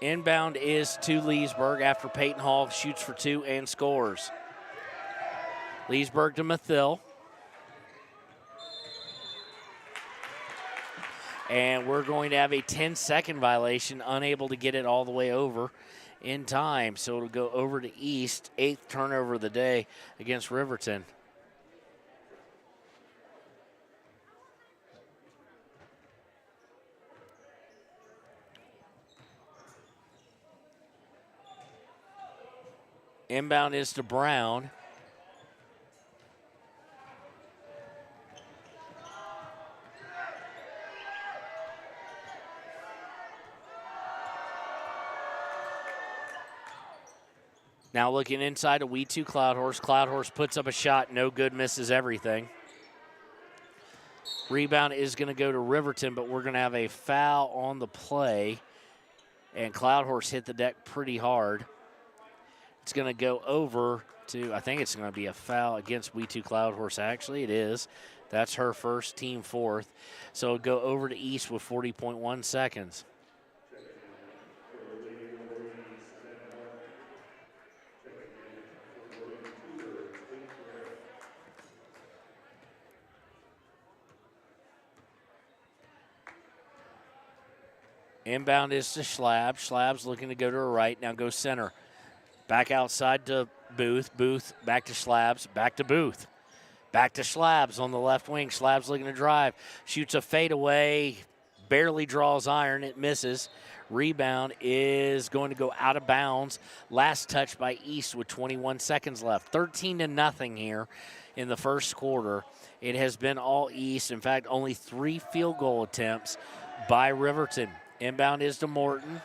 S3: Inbound is to Leesburg after Peyton Hall shoots for 2 and scores. Leesburg to Mathill. And we're going to have a 10-second violation, unable to get it all the way over in time. So it'll go over to East, 8th turnover of the day against Riverton. Inbound is to Brown. Now looking inside a We2 Cloudhorse. Cloudhorse puts up a shot, no good, misses everything. Rebound is going to go to Riverton, but we're going to have a foul on the play. And Cloudhorse hit the deck pretty hard. It's going to go over to, I think it's going to be a foul against We2 Cloudhorse. Actually, it is. That's her first, team fourth. So it'll go over to East with 40.1 seconds. Inbound is to Schlab. Schlab's looking to go to her right. Now go center. Back outside to Booth. Booth back to Schlabs. Back to Booth. Back to Schlabs on the left wing. Schlab's looking to drive. Shoots a fadeaway. Barely draws iron. It misses. Rebound is going to go out of bounds. Last touch by East with 21 seconds left. 13-0 here in the first quarter. It has been all East. In fact, only 3 field goal attempts by Riverton. Inbound is to Morton.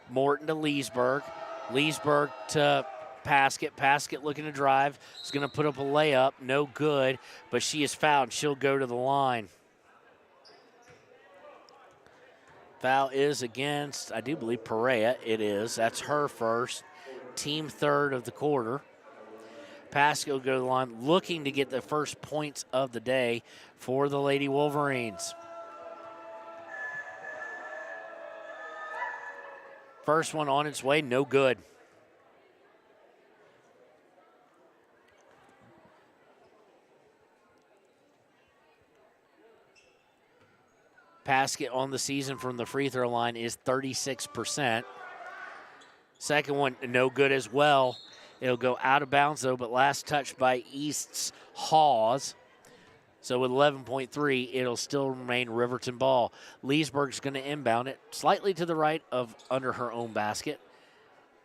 S3: Morton to Leesburg. Leesburg to Paskett. Paskett looking to drive. Is going to put up a layup. No good, but she is fouled. She'll go to the line. Foul is against, I do believe, Perea. It is. That's her first. Team third of the quarter. Paskett will go to the line, looking to get the first points of the day for the Lady Wolverines. First one on its way, no good. Paskett on the season from the free throw line is 36%. Second one, no good as well. It'll go out of bounds though, but last touch by East's Hawes. So with 11.3, it'll still remain Riverton ball. Leesburg's going to inbound it slightly to the right of under her own basket.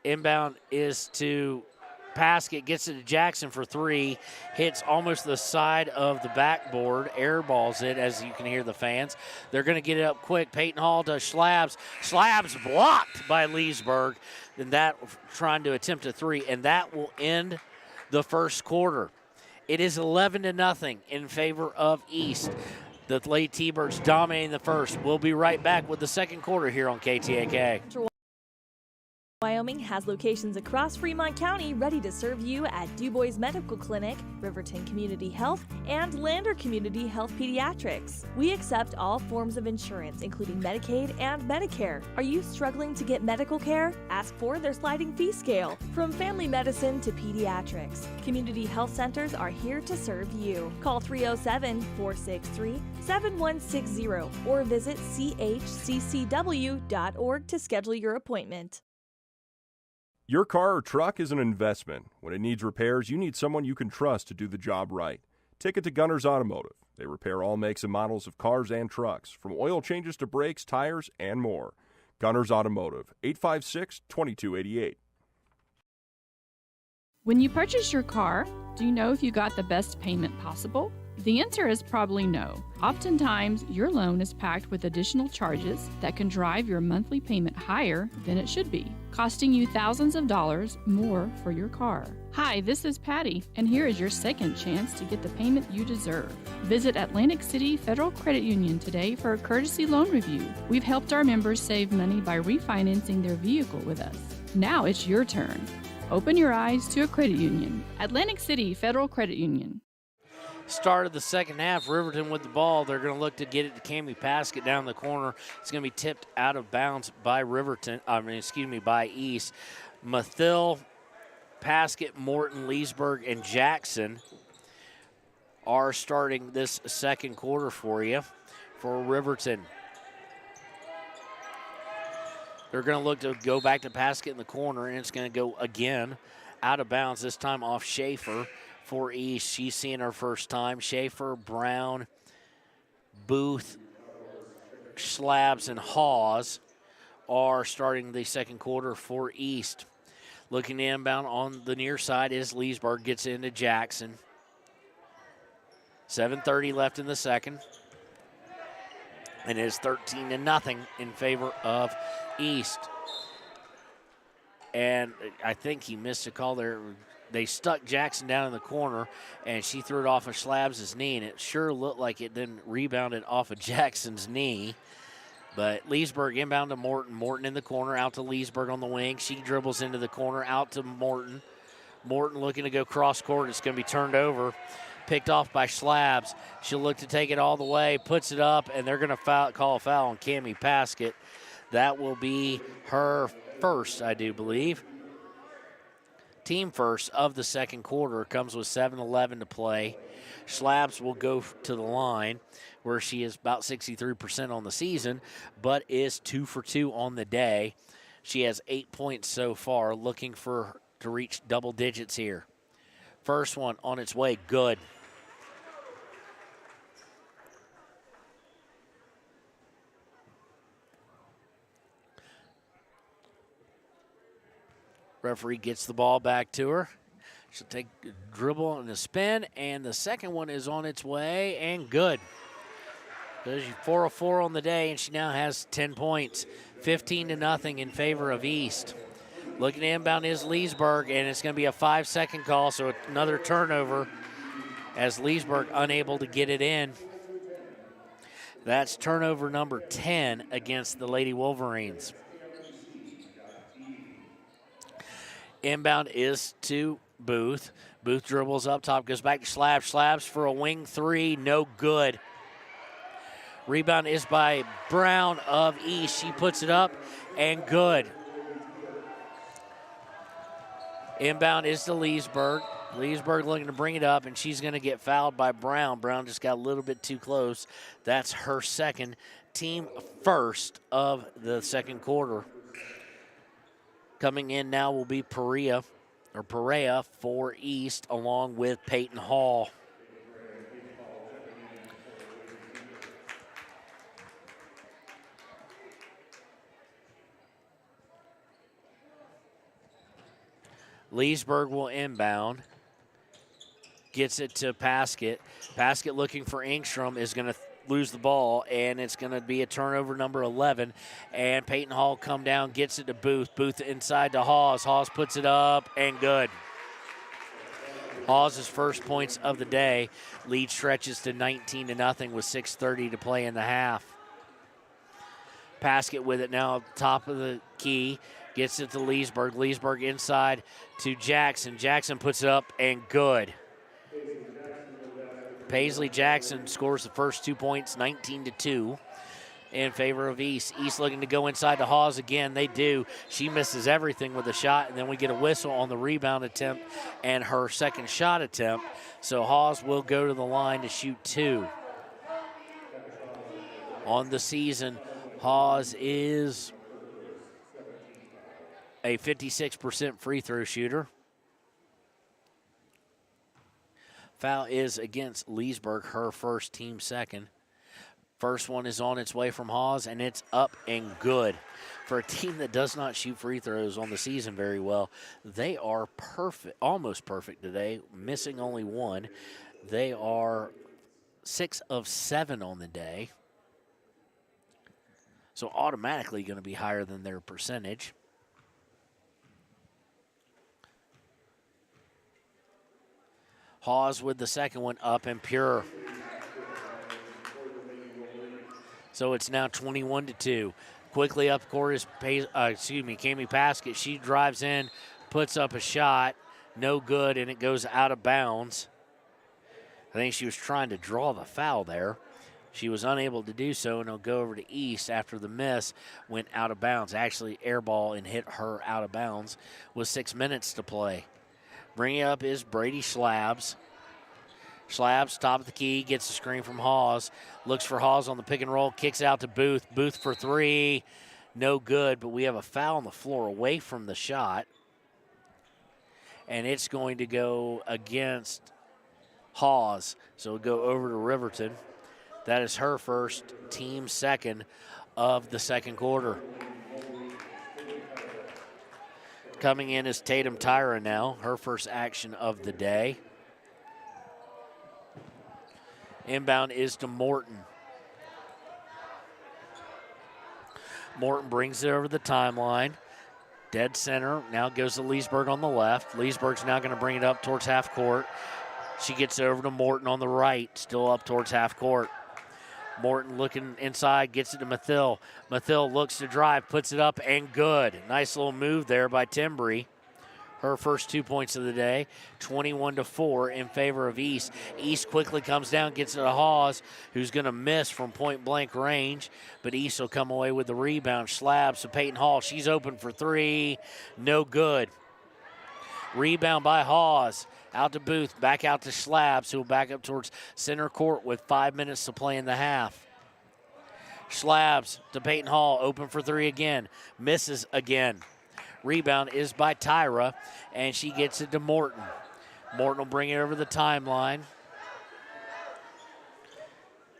S3: Inbound is to Paskett, gets it to Jackson for 3, hits almost the side of the backboard, airballs it as you can hear the fans. They're going to get it up quick. Peyton Hall to Schlabs. Schlabs blocked by Leesburg. And that trying to attempt a 3, and that will end the first quarter. It is 11-0 in favor of East. The Lady T-Birds dominating the first. We'll be right back with the second quarter here on KTAK.
S2: Wyoming has locations across Fremont County ready to serve you at DuBois Medical Clinic, Riverton Community Health, and Lander Community Health Pediatrics. We accept all forms of insurance, including Medicaid and Medicare. Are you struggling to get medical care? Ask for their sliding fee scale. From family medicine to pediatrics, community health centers are here to serve you. Call 307-463-7160 or visit chccw.org to schedule your appointment.
S4: Your car or truck is an investment. When it needs repairs, you need someone you can trust to do the job right. Take it to Gunners Automotive. They repair all makes and models of cars and trucks, from oil changes to brakes, tires, and more. Gunners Automotive, 856-2288.
S5: When you purchase your car, do you know if you got the best payment possible? The answer is probably no. Oftentimes, your loan is packed with additional charges that can drive your monthly payment higher than it should be, costing you thousands of dollars more for your car. Hi, this is Patty, and here is your second chance to get the payment you deserve. Visit Atlantic City Federal Credit Union today for a courtesy loan review. We've helped our members save money by refinancing their vehicle with us. Now it's your turn. Open your eyes to a credit union. Atlantic City Federal Credit Union.
S3: Start of the second half, Riverton with the ball. They're going to look to get it to Cami Paskett down the corner. It's going to be tipped out of bounds by by East. Mathill, Paskett, Morton, Leesburg, and Jackson are starting this second quarter for you for Riverton. They're going to look to go back to Paskett in the corner, and it's going to go again out of bounds, this time off Schaefer for East. She's seeing her first time. Schaefer, Brown, Booth, Slabs, and Hawes are starting the second quarter for East. Looking inbound on the near side is Leesburg, gets into Jackson. 7:30 left in the second. And it is 13-0 in favor of East. And I think he missed a call there. They stuck Jackson down in the corner, and she threw it off of Slabs' knee, and it sure looked like it then rebounded off of Jackson's knee. But Leesburg inbound to Morton. Morton in the corner, out to Leesburg on the wing. She dribbles into the corner, out to Morton. Morton looking to go cross court. It's going to be turned over, picked off by Slabs. She'll look to take it all the way, puts it up, and they're going to call a foul on Cami Paskett. That will be her first, I do believe. Team first of the second quarter. Comes with 7:11 to play. Slabs will go to the line, where she is about 63% on the season, but is 2 for 2 on the day. She has 8 points so far, looking to reach double digits here. First one on its way, good. Referee gets the ball back to her. She'll take a dribble and a spin, and the second one is on its way, and good. She's 4 of 4 on the day, and she now has 10 points. 15-0 in favor of East. Looking to inbound is Leesburg, and it's going to be a 5-second call, so another turnover as Leesburg unable to get it in. That's turnover number 10 against the Lady Wolverines. Inbound is to Booth. Booth dribbles up top, goes back to Slabs. Slabs for a wing three, no good. Rebound is by Brown of East. She puts it up and good. Inbound is to Leesburg. Leesburg looking to bring it up, and she's going to get fouled by Brown. Brown just got a little bit too close. That's her second, team first of the second quarter. Coming in now will be Perea for East, along with Peyton Hall. Leesburg will inbound. Gets it to Paskett. Paskett looking for Engstrom is going to lose the ball, and it's going to be a turnover number 11. And Peyton Hall come down, gets it to Booth. Booth inside to Hawes. Hawes puts it up, and good. Hawes' first points of the day. Lead stretches to 19-0 with 6:30 to play in the half. Paskett with it now, top of the key. Gets it to Leesburg. Leesburg inside to Jackson. Jackson puts it up, and good. Paisley Jackson scores the first 2 points, 19-2 in favor of East. East looking to go inside to Hawes again. They do. She misses everything with a shot, and then we get a whistle on the rebound attempt and her second shot attempt. So Hawes will go to the line to shoot 2. On the season, Hawes is a 56% free throw shooter. Foul is against Leesburg, her first, team second. First one is on its way from Hawes, and it's up and good. For a team that does not shoot free throws on the season very well, they are perfect, almost perfect today, missing only one. They are 6 of 7 on the day, so automatically going to be higher than their percentage. Hawes with the second one up and pure. So it's now 21-2. Quickly up court is Cami Paskett. She drives in, puts up a shot, no good, and it goes out of bounds. I think she was trying to draw the foul there. She was unable to do so, and it'll go over to East after the miss went out of bounds. Actually, airball and hit her out of bounds with 6 minutes to play. Bringing up is Brady Schlabs. Schlabs, top of the key, gets the screen from Hawes. Looks for Hawes on the pick and roll, kicks out to Booth. Booth for three, no good, but we have a foul on the floor away from the shot. And it's going to go against Hawes. So it'll go over to Riverton. That is her first, team second of the second quarter. Coming in is Tatum Tyra now, her first action of the day. Inbound is to Morton. Morton brings it over the timeline. Dead center. Now goes to Leesburg on the left. Leesburg's now going to bring it up towards half court. She gets it over to Morton on the right, still up towards half court. Morton looking inside, gets it to Mathill. Mathill looks to drive, puts it up, and good. Nice little move there by Timbry. Her first 2 points of the day, 21-4 in favor of East. East quickly comes down, gets it to Hawes, who's going to miss from point-blank range, but East will come away with the rebound. Slabs to Peyton Hall. She's open for three, no good. Rebound by Hawes. Out to Booth, back out to Slabs, who will back up towards center court with 5 minutes to play in the half. Slabs to Peyton Hall, open for three again, misses again. Rebound is by Tyra, and she gets it to Morton. Morton will bring it over the timeline.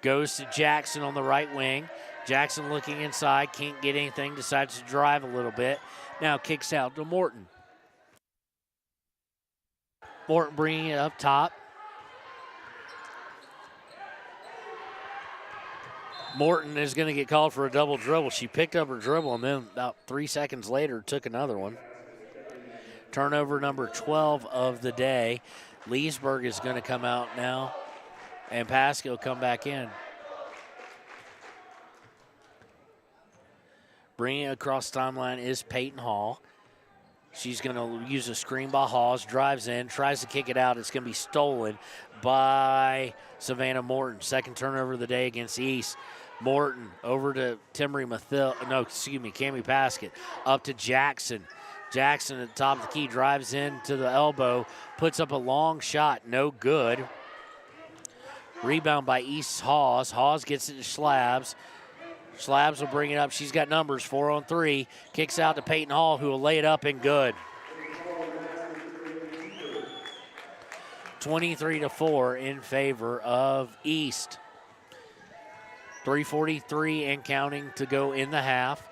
S3: Goes to Jackson on the right wing. Jackson looking inside, can't get anything, decides to drive a little bit. Now kicks out to Morton. Morton bringing it up top. Morton is going to get called for a double dribble. She picked up her dribble and then about 3 seconds later took another one. Turnover number 12 of the day. Leesburg is going to come out now, and Paskett will come back in. Bringing it across the timeline is Peyton Hall. She's going to use a screen by Hawes, drives in, tries to kick it out. It's going to be stolen by Savannah Morton. Second turnover of the day against East. Morton over to Cami Paskett. Up to Jackson. Jackson at the top of the key, drives in to the elbow, puts up a long shot, no good. Rebound by East's Hawes. Hawes gets it to Slabs. Slabs will bring it up. She's got numbers, 4-on-3. Kicks out to Peyton Hall, who will lay it up and good. 23-4 in favor of East. 3:43 and counting to go in the half.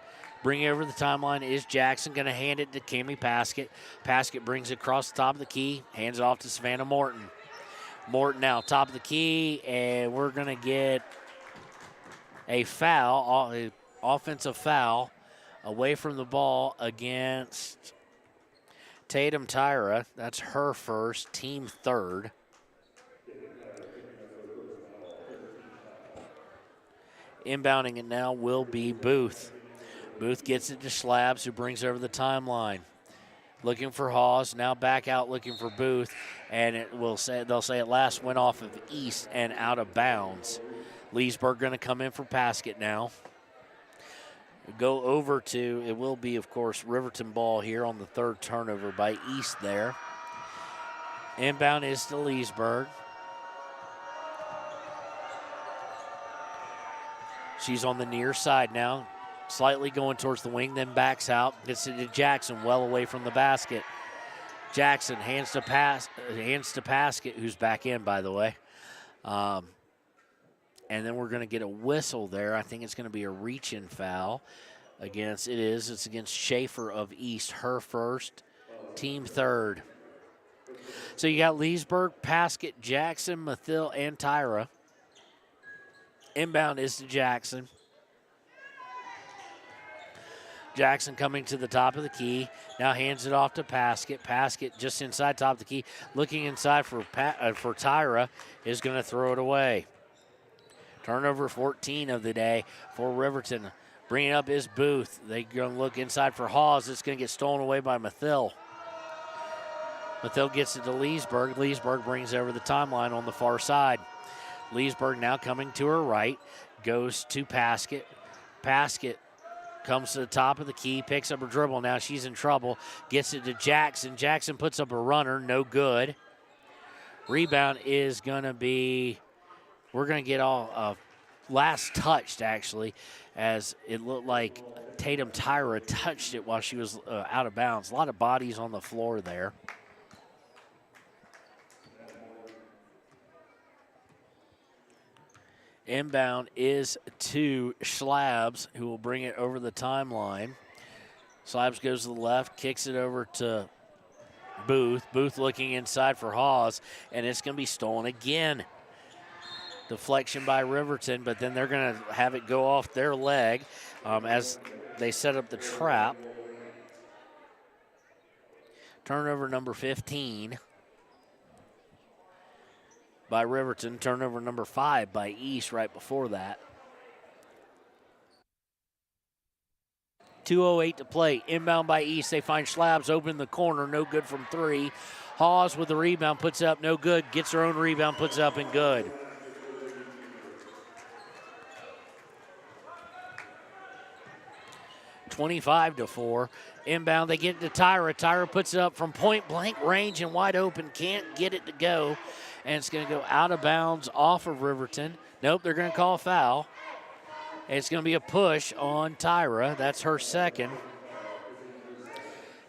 S3: Bringing it over the timeline is Jackson, going to hand it to Cami Paskett. Paskett brings it across the top of the key, hands it off to Savannah Morton. Morton now top of the key, and we're going to get a foul, an offensive foul, away from the ball against Tatum Tyra. That's her first, team third. Inbounding it now will be Booth. Booth gets it to Slabs, who brings over the timeline. Looking for Hawes, now back out looking for Booth, and they'll say it last went off of East and out of bounds. Leesburg going to come in for Paskett now. Go over to, it will be, of course, Riverton ball here on the third turnover by East there. Inbound is to Leesburg. She's on the near side now, slightly going towards the wing, then backs out. Gets it to Jackson, well away from the basket. Jackson hands to Paskett, who's back in, by the way. And then we're going to get a whistle there. I think it's going to be a reach-in foul it's against Schaefer of East, her first, team third. So you got Leesburg, Paskett, Jackson, Mathill, and Tyra. Inbound is to Jackson. Jackson coming to the top of the key. Now hands it off to Paskett. Paskett just inside top of the key. Looking inside for Tyra is going to throw it away. Turnover 14 of the day for Riverton. Bringing up is Booth. They're going to look inside for Hawes. It's going to get stolen away by Mathill. Mathill gets it to Leesburg. Leesburg brings it over the timeline on the far side. Leesburg now coming to her right. Goes to Paskett. Paskett comes to the top of the key, picks up her dribble. Now she's in trouble. Gets it to Jackson. Jackson puts up a runner, no good. Rebound is going to be, we're going to get all last touched, actually, as it looked like Tatum Tyra touched it while she was out of bounds. A lot of bodies on the floor there. Inbound is to Schlabs, who will bring it over the timeline. Schlabs goes to the left, kicks it over to Booth. Booth looking inside for Hawes, and it's going to be stolen again. Deflection by Riverton, but then they're going to have it go off their leg as they set up the trap. Turnover number 15. By Riverton, turnover number 5 by East right before that. 2:08 to play. Inbound by East. They find Schlabs open in the corner. No good from 3. Hawes with the rebound. Puts up. No good. Gets her own rebound. Puts up and good. (25-4). Inbound. They get it to Tyra. Tyra puts it up from point blank range and wide open. Can't get it to go. And it's going to go out of bounds off of Riverton. Nope, they're going to call a foul. And it's going to be a push on Tyra. That's her second.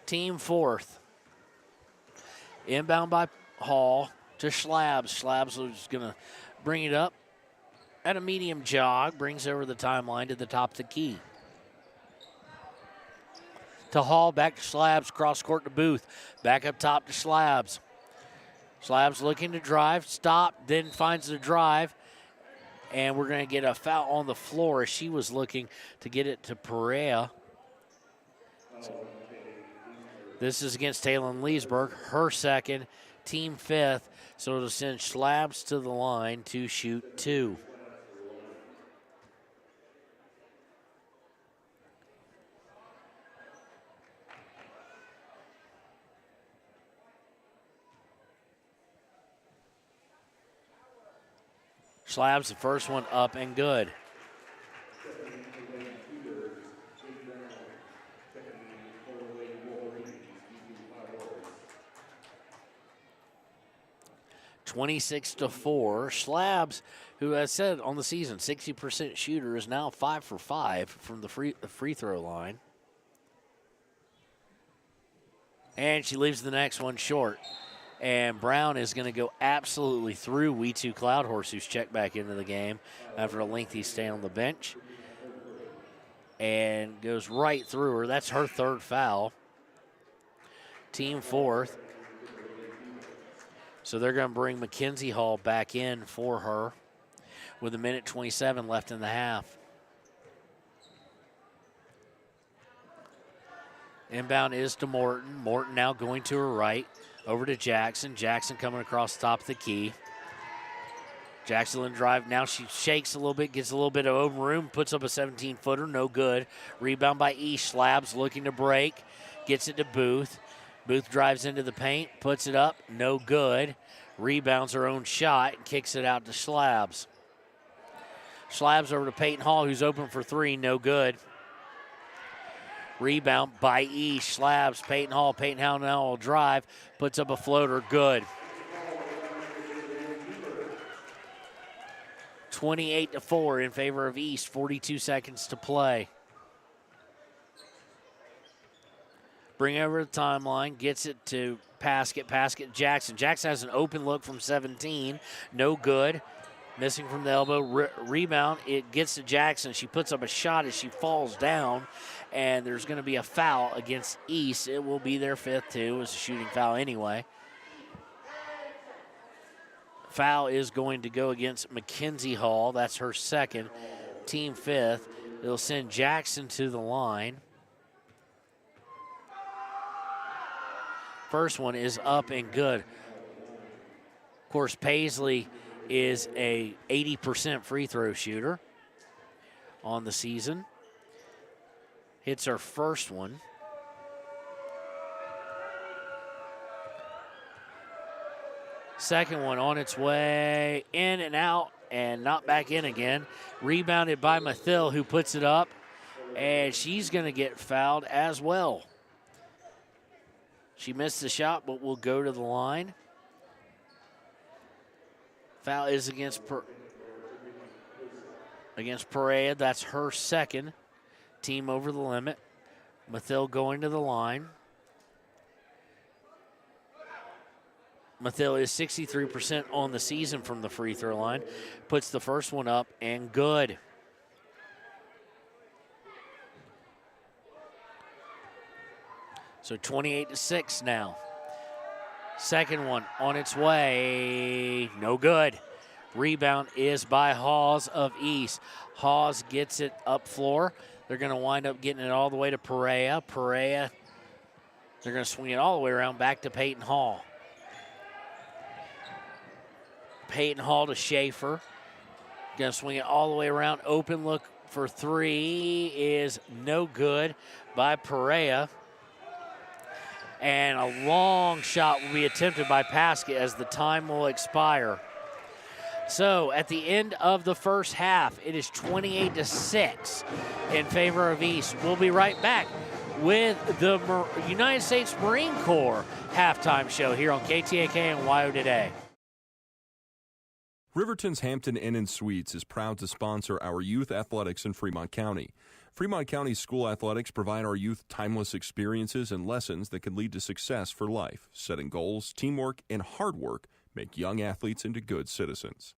S3: Team fourth. Inbound by Hall to Schlabs. Schlabs is going to bring it up at a medium jog. Brings over the timeline to the top of the key. To Hall, back to Schlabs. Cross court to Booth. Back up top to Schlabs. Schlabs looking to drive, stop, then finds the drive, and we're going to get a foul on the floor as she was looking to get it to Perea. This is against Taylor Leesburg, her second, team 5th, so it'll send Schlabs to the line to shoot 2. Schlabs the first one up and good. (26-4). Schlabs, who has said on the season 60% shooter, is now 5 for 5 from the free throw line. And she leaves the next one short. And Brown is going to go absolutely through We2 Cloudhorse, who's checked back into the game after a lengthy stay on the bench. And goes right through her. That's her third foul. Team 4th. So they're going to bring Mackenzie Hall back in for her with 1:27 left in the half. Inbound is to Morton. Morton now going to her right. Over to Jackson. Jackson coming across the top of the key. Jackson in drive. Now she shakes a little bit, gets a little bit of open room, puts up a 17-footer, no good. Rebound by East. Schlabs looking to break. Gets it to Booth. Booth drives into the paint, puts it up, no good. Rebounds her own shot and kicks it out to Schlabs. Schlabs over to Peyton Hall, who's open for 3, no good. Rebound by East. Schlabs, Peyton Hall. Peyton Hall now will drive. Puts up a floater. Good. 28-4 in favor of East. 42 seconds to play. Bring over the timeline. Gets it to Paskett. Paskett, Jackson. Jackson has an open look from 17. No good. Missing from the elbow. Rebound. It gets to Jackson. She puts up a shot as she falls down. And there's going to be a foul against East. It will be their 5th, too. It was a shooting foul anyway. Foul is going to go against Mackenzie Hall. That's her second, team 5th. It'll send Jackson to the line. First one is up and good. Of course, Paisley is a 80% free throw shooter on the season. Hits her first one. Second one on its way in and out and not back in again. Rebounded by Mathil, who puts it up, and she's going to get fouled as well. She missed the shot, but will go to the line. Foul is against Perea. That's her second. Team over the limit. Mathil going to the line. Mathil is 63% on the season from the free throw line. Puts the first one up and good. So 28-6 now. Second one on its way, no good. Rebound is by Hawes of East. Hawes gets it up floor. They're going to wind up getting it all the way to Perea. Perea, they're going to swing it all the way around back to Peyton Hall. Peyton Hall to Schaefer. Going to swing it all the way around. Open look for three is no good by Perea. And a long shot will be attempted by Paskett as the time will expire. So at the end of the first half, it is 28-6 in favor of East. We'll be right back with the United States Marine Corps halftime show here on KTAK and WYO Today.
S4: Riverton's Hampton Inn & Suites is proud to sponsor our youth athletics in Fremont County. Fremont County school athletics provide our youth timeless experiences and lessons that can lead to success for life. Setting goals, teamwork, and hard work make young athletes into good citizens.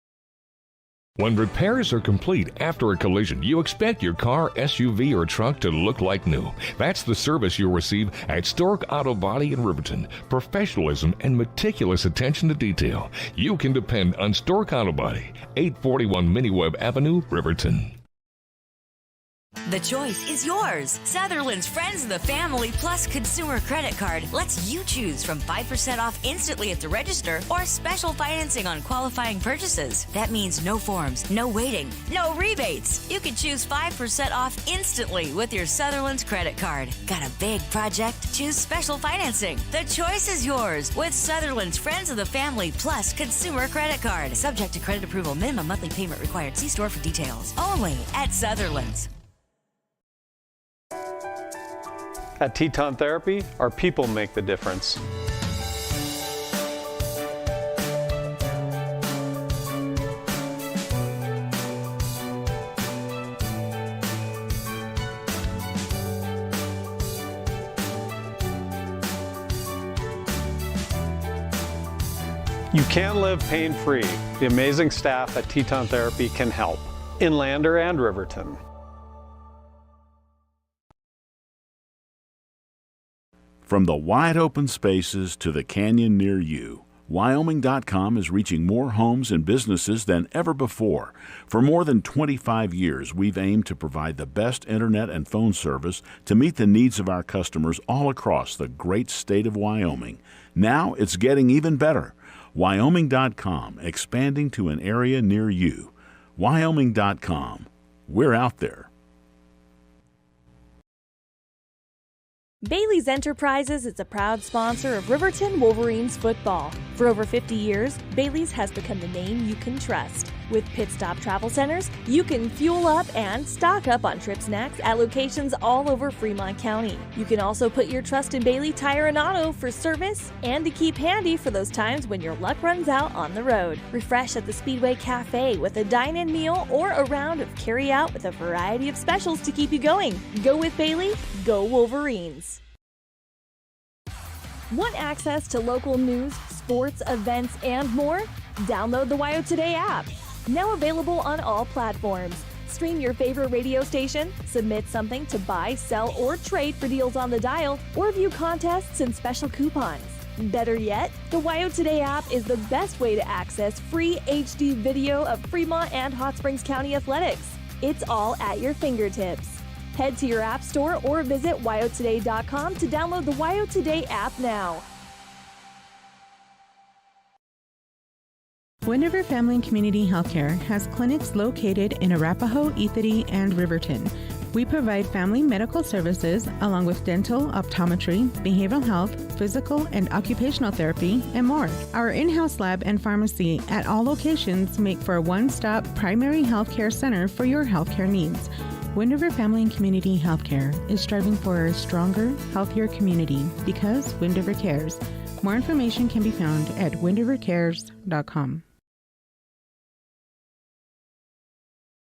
S6: When repairs are complete after a collision, you expect your car, SUV, or truck to look like new. That's the service you'll receive at Stork Auto Body in Riverton. Professionalism and meticulous attention to detail. You can depend on Stork Auto Body, 841 Miniweb Avenue, Riverton.
S7: The choice is yours. Sutherland's Friends of the Family Plus Consumer Credit Card lets you choose from 5% off instantly at the register or special financing on qualifying purchases. That means no forms, no waiting, no rebates. You can choose 5% off instantly with your Sutherland's credit card. Got a big project? Choose special financing. The choice is yours with Sutherland's Friends of the Family Plus Consumer Credit Card. Subject to credit approval. Minimum monthly payment required. See store for details. Only at Sutherland's.
S8: At Teton Therapy, our people make the difference. You can live pain-free. The amazing staff at Teton Therapy can help in Lander and Riverton.
S9: From the wide open spaces to the canyon near you, Wyoming.com is reaching more homes and businesses than ever before. For more than 25 years, we've aimed to provide the best internet and phone service to meet the needs of our customers all across the great state of Wyoming. Now it's getting even better. Wyoming.com, expanding to an area near you. Wyoming.com. We're out there.
S2: Bailey's Enterprises is a proud sponsor of Riverton Wolverines football. For over 50 years, Bailey's has become the name you can trust. With Pit Stop Travel Centers, you can fuel up and stock up on trip snacks at locations all over Fremont County. You can also put your trust in Bailey Tire and Auto for service and to keep handy for those times when your luck runs out on the road. Refresh at the Speedway Cafe with a dine-in meal or a round of carry-out with a variety of specials to keep you going. Go with Bailey, go Wolverines. Want access to local news, sports, events, and more? Download the WYO Today app. Now available on all platforms. Stream your favorite radio station, submit something to buy, sell, or trade for deals on the dial, or view contests and special coupons. Better yet, the WYO Today app is the best way to access free HD video of Fremont and Hot Springs County athletics. It's all at your fingertips. Head to your app store or visit wyotoday.com to download the WYO Today app now.
S18: Wind River Family and Community Healthcare has clinics located in Arapahoe, Ethity, and Riverton. We provide family medical services along with dental, optometry, behavioral health, physical and occupational therapy, and more. Our in-house lab and pharmacy at all locations make for a one-stop primary healthcare center for your healthcare needs. Wind River Family and Community Healthcare is striving for a stronger, healthier community because Wind River cares. More information can be found at windrivercares.com.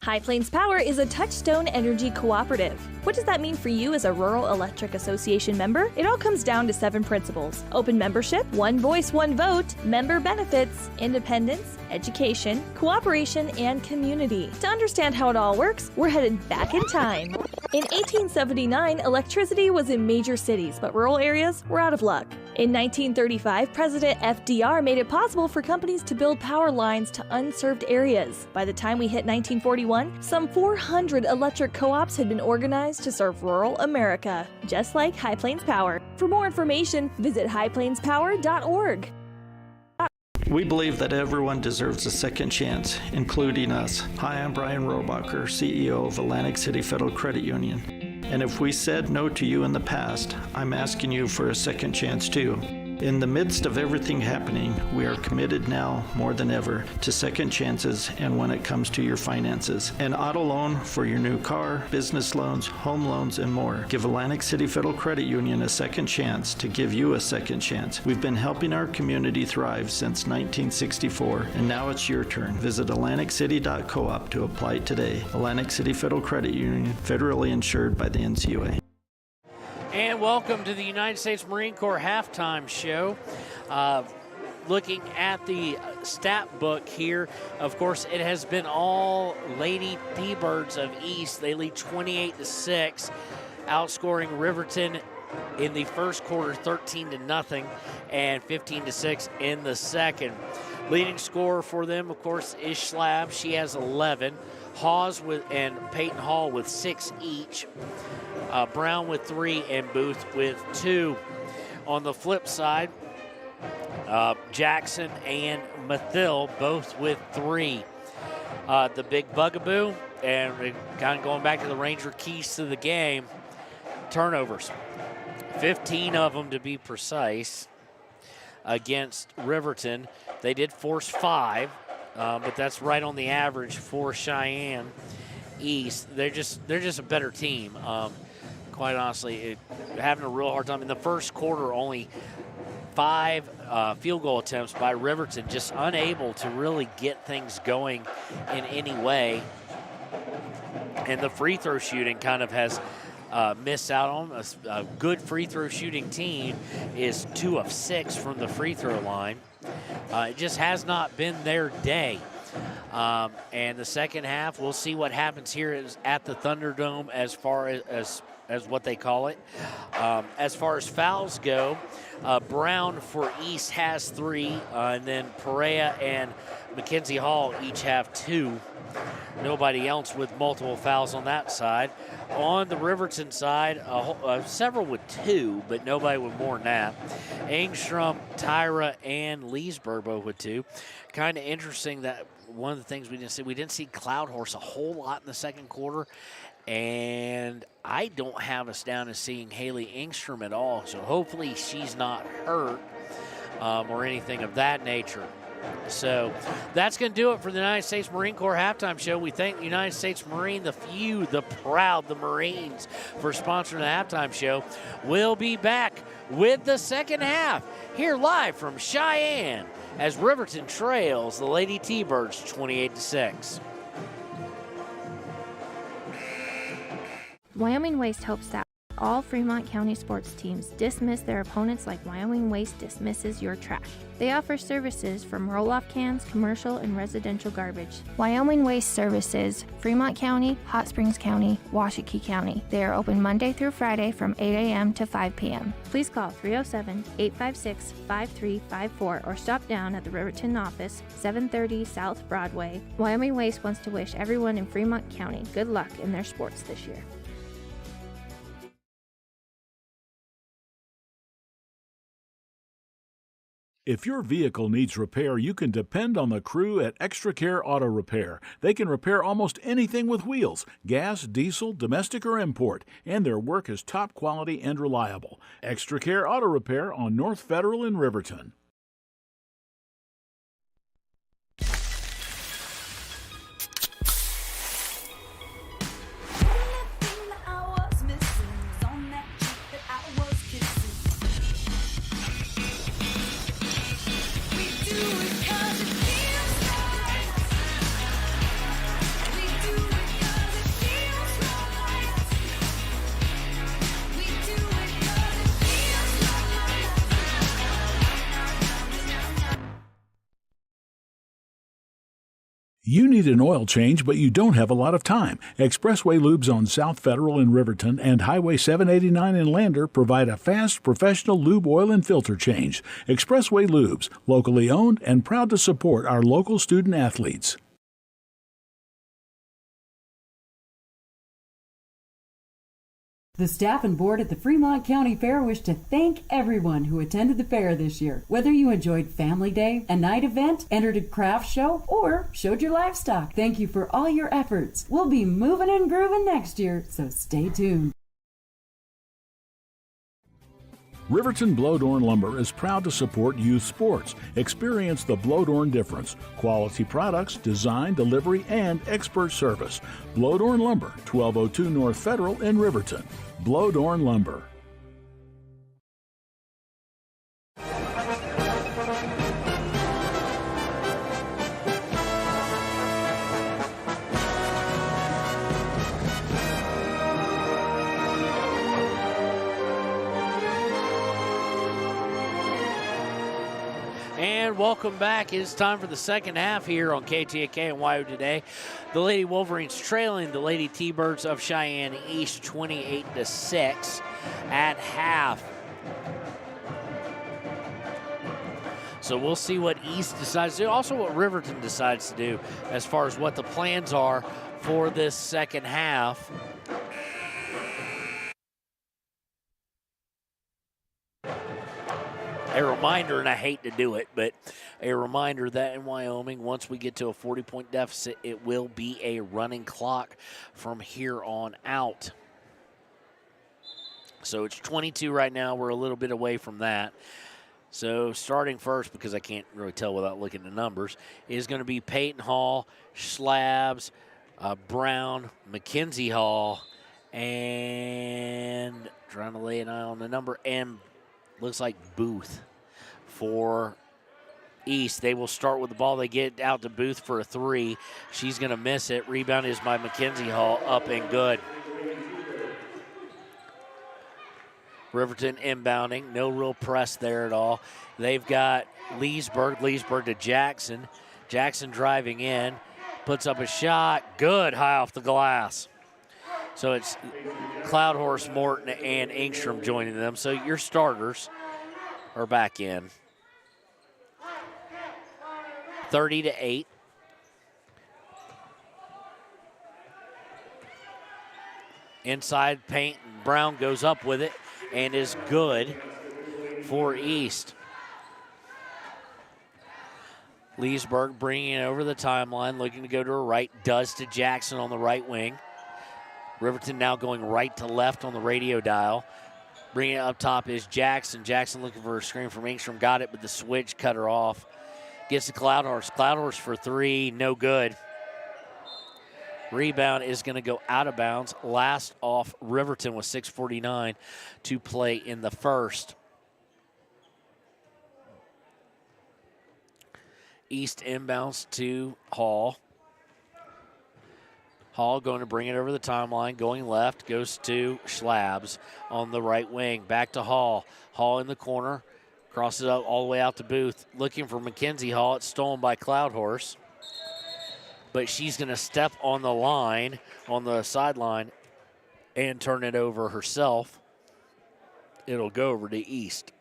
S2: High Plains Power is a Touchstone Energy cooperative. What does that mean for you as a Rural Electric Association member? It all comes down to 7 principles: open membership, one voice, one vote, member benefits, independence, education, cooperation, and community. To understand how it all works, we're headed back in time. In 1879, electricity was in major cities, but rural areas were out of luck. In 1935, President FDR made it possible for companies to build power lines to unserved areas. By the time we hit 1941, some 400 electric co-ops had been organized to serve rural America, just like High Plains Power. For more information, visit highplainspower.org.
S19: We believe that everyone deserves a second chance, including us. Hi, I'm Brian Robacher, CEO of Atlantic City Federal Credit Union. And if we said no to you in the past, I'm asking you for a second chance too. In the midst of everything happening, we are committed now more than ever to second chances and when it comes to your finances. An auto loan for your new car, business loans, home loans, and more. Give Atlantic City Federal Credit Union a second chance to give you a second chance. We've been helping our community thrive since 1964, and now it's your turn. Visit atlanticcity.coop to apply today. Atlantic City Federal Credit Union, federally insured by the NCUA.
S3: And welcome to the United States Marine Corps halftime show. Looking at the stat book here, of course, it has been all Lady T-Birds of East. They lead 28-6, outscoring Riverton in the first quarter 13-0 and 15-6 in the second. Leading scorer for them, of course, is Schlab. She has 11. Hawes and Peyton Hall with 6 each. Brown with 3 and Booth with 2. On the flip side, Jackson and Mathill both with 3. The big bugaboo, and kind of going back to the Ranger keys to the game, turnovers. 15 of them to be precise against Riverton. They did force 5, but that's right on the average for Cheyenne East. They're just a better team. Quite honestly, having a real hard time. In the first quarter, only 5 field goal attempts by Riverton, just unable to really get things going in any way. And the free throw shooting kind of has missed out on. A good free throw shooting team is 2 of 6 from the free throw line. It just has not been their day. And the second half, we'll see what happens here at the Thunderdome as far as what they call it. As far as fouls go, Brown for East has 3, and then Perea and Mackenzie Hall each have 2. Nobody else with multiple fouls on that side. On the Riverton side, several with 2, but nobody with more than that. Engstrom, Tyra, and Leesburg both with 2. Kind of interesting that one of the things we didn't see Cloud Horse a whole lot in the second quarter. And I don't have us down as seeing Haley Engstrom at all, so hopefully she's not hurt or anything of that nature. So that's going to do it for the United States Marine Corps halftime show. We thank the United States Marine, the few, the proud, the Marines for sponsoring the halftime show. We'll be back with the second half here live from Cheyenne as Riverton trails the Lady T-Birds 28-6.
S20: Wyoming Waste hopes that all Fremont County sports teams dismiss their opponents like Wyoming Waste dismisses your trash. They offer services from roll-off cans, commercial, and residential garbage. Wyoming Waste services Fremont County, Hot Springs County, Washakie County. They are open Monday through Friday from 8 a.m. to 5 p.m. Please call 307-856-5354 or stop down at the Riverton office, 730 South Broadway. Wyoming Waste wants to wish everyone in Fremont County good luck in their sports this year.
S9: If your vehicle needs repair, you can depend on the crew at Extra Care Auto Repair. They can repair almost anything with wheels, gas, diesel, domestic, or import, and their work is top quality and reliable. Extra Care Auto Repair on North Federal in Riverton. You need an oil change, but you don't have a lot of time. Expressway Lubes on South Federal in Riverton and Highway 789 in Lander provide a fast, professional lube, oil, and filter change. Expressway Lubes, locally owned and proud to support our local student athletes.
S11: The staff and board at the Fremont County Fair wish to thank everyone who attended the fair this year. Whether you enjoyed Family Day, a night event, entered a craft show, or showed your livestock, thank you for all your efforts. We'll be moving and grooving next year, so stay tuned.
S9: Riverton Blowdorn Lumber is proud to support youth sports. Experience the Blowdorn difference. Quality products, design, delivery, and expert service. Blowdorn Lumber, 1202 North Federal in Riverton. Blowdorn Lumber.
S3: And welcome back. It's time for the second half here on KTAK and YO Today. The Lady Wolverines trailing the Lady T-Birds of Cheyenne East 28-6 at half. So we'll see what East decides to do, also what Riverton decides to do as far as what the plans are for this second half. A reminder, and I hate to do it, but a reminder that in Wyoming, once we get to a 40-point deficit, it will be a running clock from here on out. So it's 22 right now. We're a little bit away from that. So starting first, because I can't really tell without looking at the numbers, is going to be Peyton Hall, Schlabs, Brown, McKenzie Hall, and trying to lay an eye on the number, and looks like Booth for East. They will start with the ball. They get out to Booth for a three. She's going to miss it. Rebound is by McKenzie Hall, up and good. Riverton inbounding. No real press there at all. They've got Leesburg to Jackson. Jackson driving in. Puts up a shot. Good, high off the glass. So it's Cloudhorse, Morton, and Engstrom joining them. So your starters are back in. 30-8. Inside paint, Brown goes up with it and is good for East. Leesburg bringing it over the timeline, looking to go to her right, does to Jackson on the right wing. Riverton now going right to left on the radio dial. Bringing it up top is Jackson. Jackson looking for a screen from Engstrom. Got it, but the switch cut her off. Gets to Cloudhorse. Cloudhorse for three, no good. Rebound is going to go out of bounds. Last off Riverton with 6:49 to play in the first. East inbounds to Hall. Hall going to bring it over the timeline, going left, goes to Schlabs on the right wing. Back to Hall. Hall in the corner, crosses up all the way out to Booth. Looking for McKenzie Hall. It's stolen by Cloudhorse. But she's going to step on the line, on the sideline, and turn it over herself. It'll go over to East.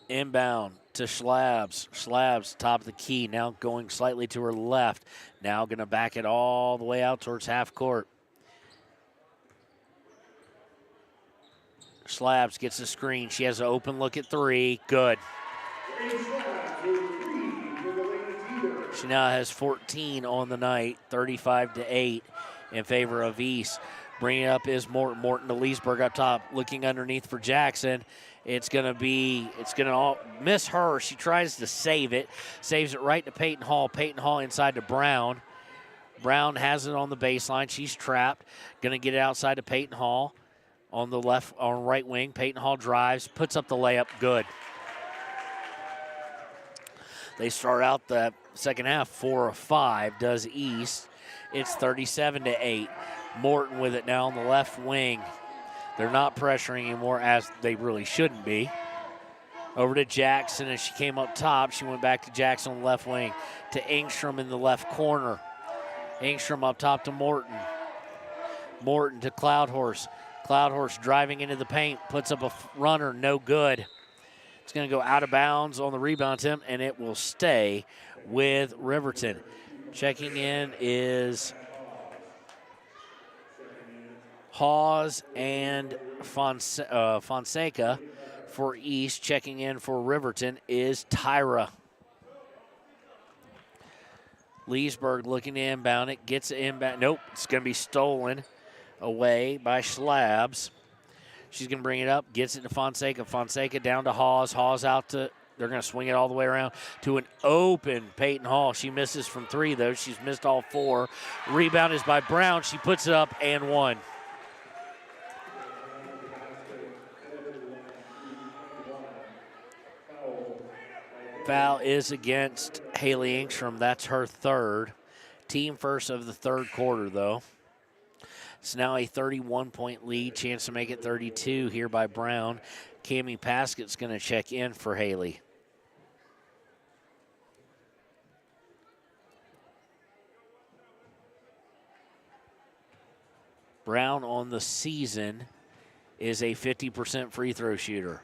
S3: Inbound to Slabs. Slabs, top of the key, now going slightly to her left. Now going to back it all the way out towards half court. Slabs gets the screen. She has an open look at three. Good. She now has 14 on the night, 35-8 in favor of East. Bringing it up is Morton. Morton to Leesburg up top, looking underneath for Jackson. It's going to miss her. She tries to save it. Saves it right to Peyton Hall. Peyton Hall inside to Brown. Brown has it on the baseline. She's trapped. Going to get it outside to Peyton Hall on the right wing. Peyton Hall drives, puts up the layup. Good. They start out the second half 4 of 5, does East. It's 37-8. Morton with it now on the left wing. They're not pressuring anymore, as they really shouldn't be. Over to Jackson as she came up top. She went back to Jackson on the left wing. To Engstrom in the left corner. Engstrom up top to Morton. Morton to Cloudhorse. Cloudhorse driving into the paint. Puts up a runner, no good. It's going to go out of bounds on the rebound attempt, and it will stay with Riverton. Checking in is Hawes and Fonseca for East. Checking in for Riverton is Tyra. Leesburg looking to inbound it. Gets it inbound. Nope, it's going to be stolen away by Slabs. She's going to bring it up, gets it to Fonseca. Fonseca down to Hawes. Hawes out to, they're going to swing it all the way around to an open Peyton Hall. She misses from 3, though. She's missed all 4. Rebound is by Brown. She puts it up and 1. Foul is against Haley Engstrom. That's her 3rd. Team first of the 3rd quarter, though. It's now a 31-point lead. Chance to make it 32 here by Brown. Cammie Paskett's going to check in for Haley. Brown on the season is a 50% free throw shooter.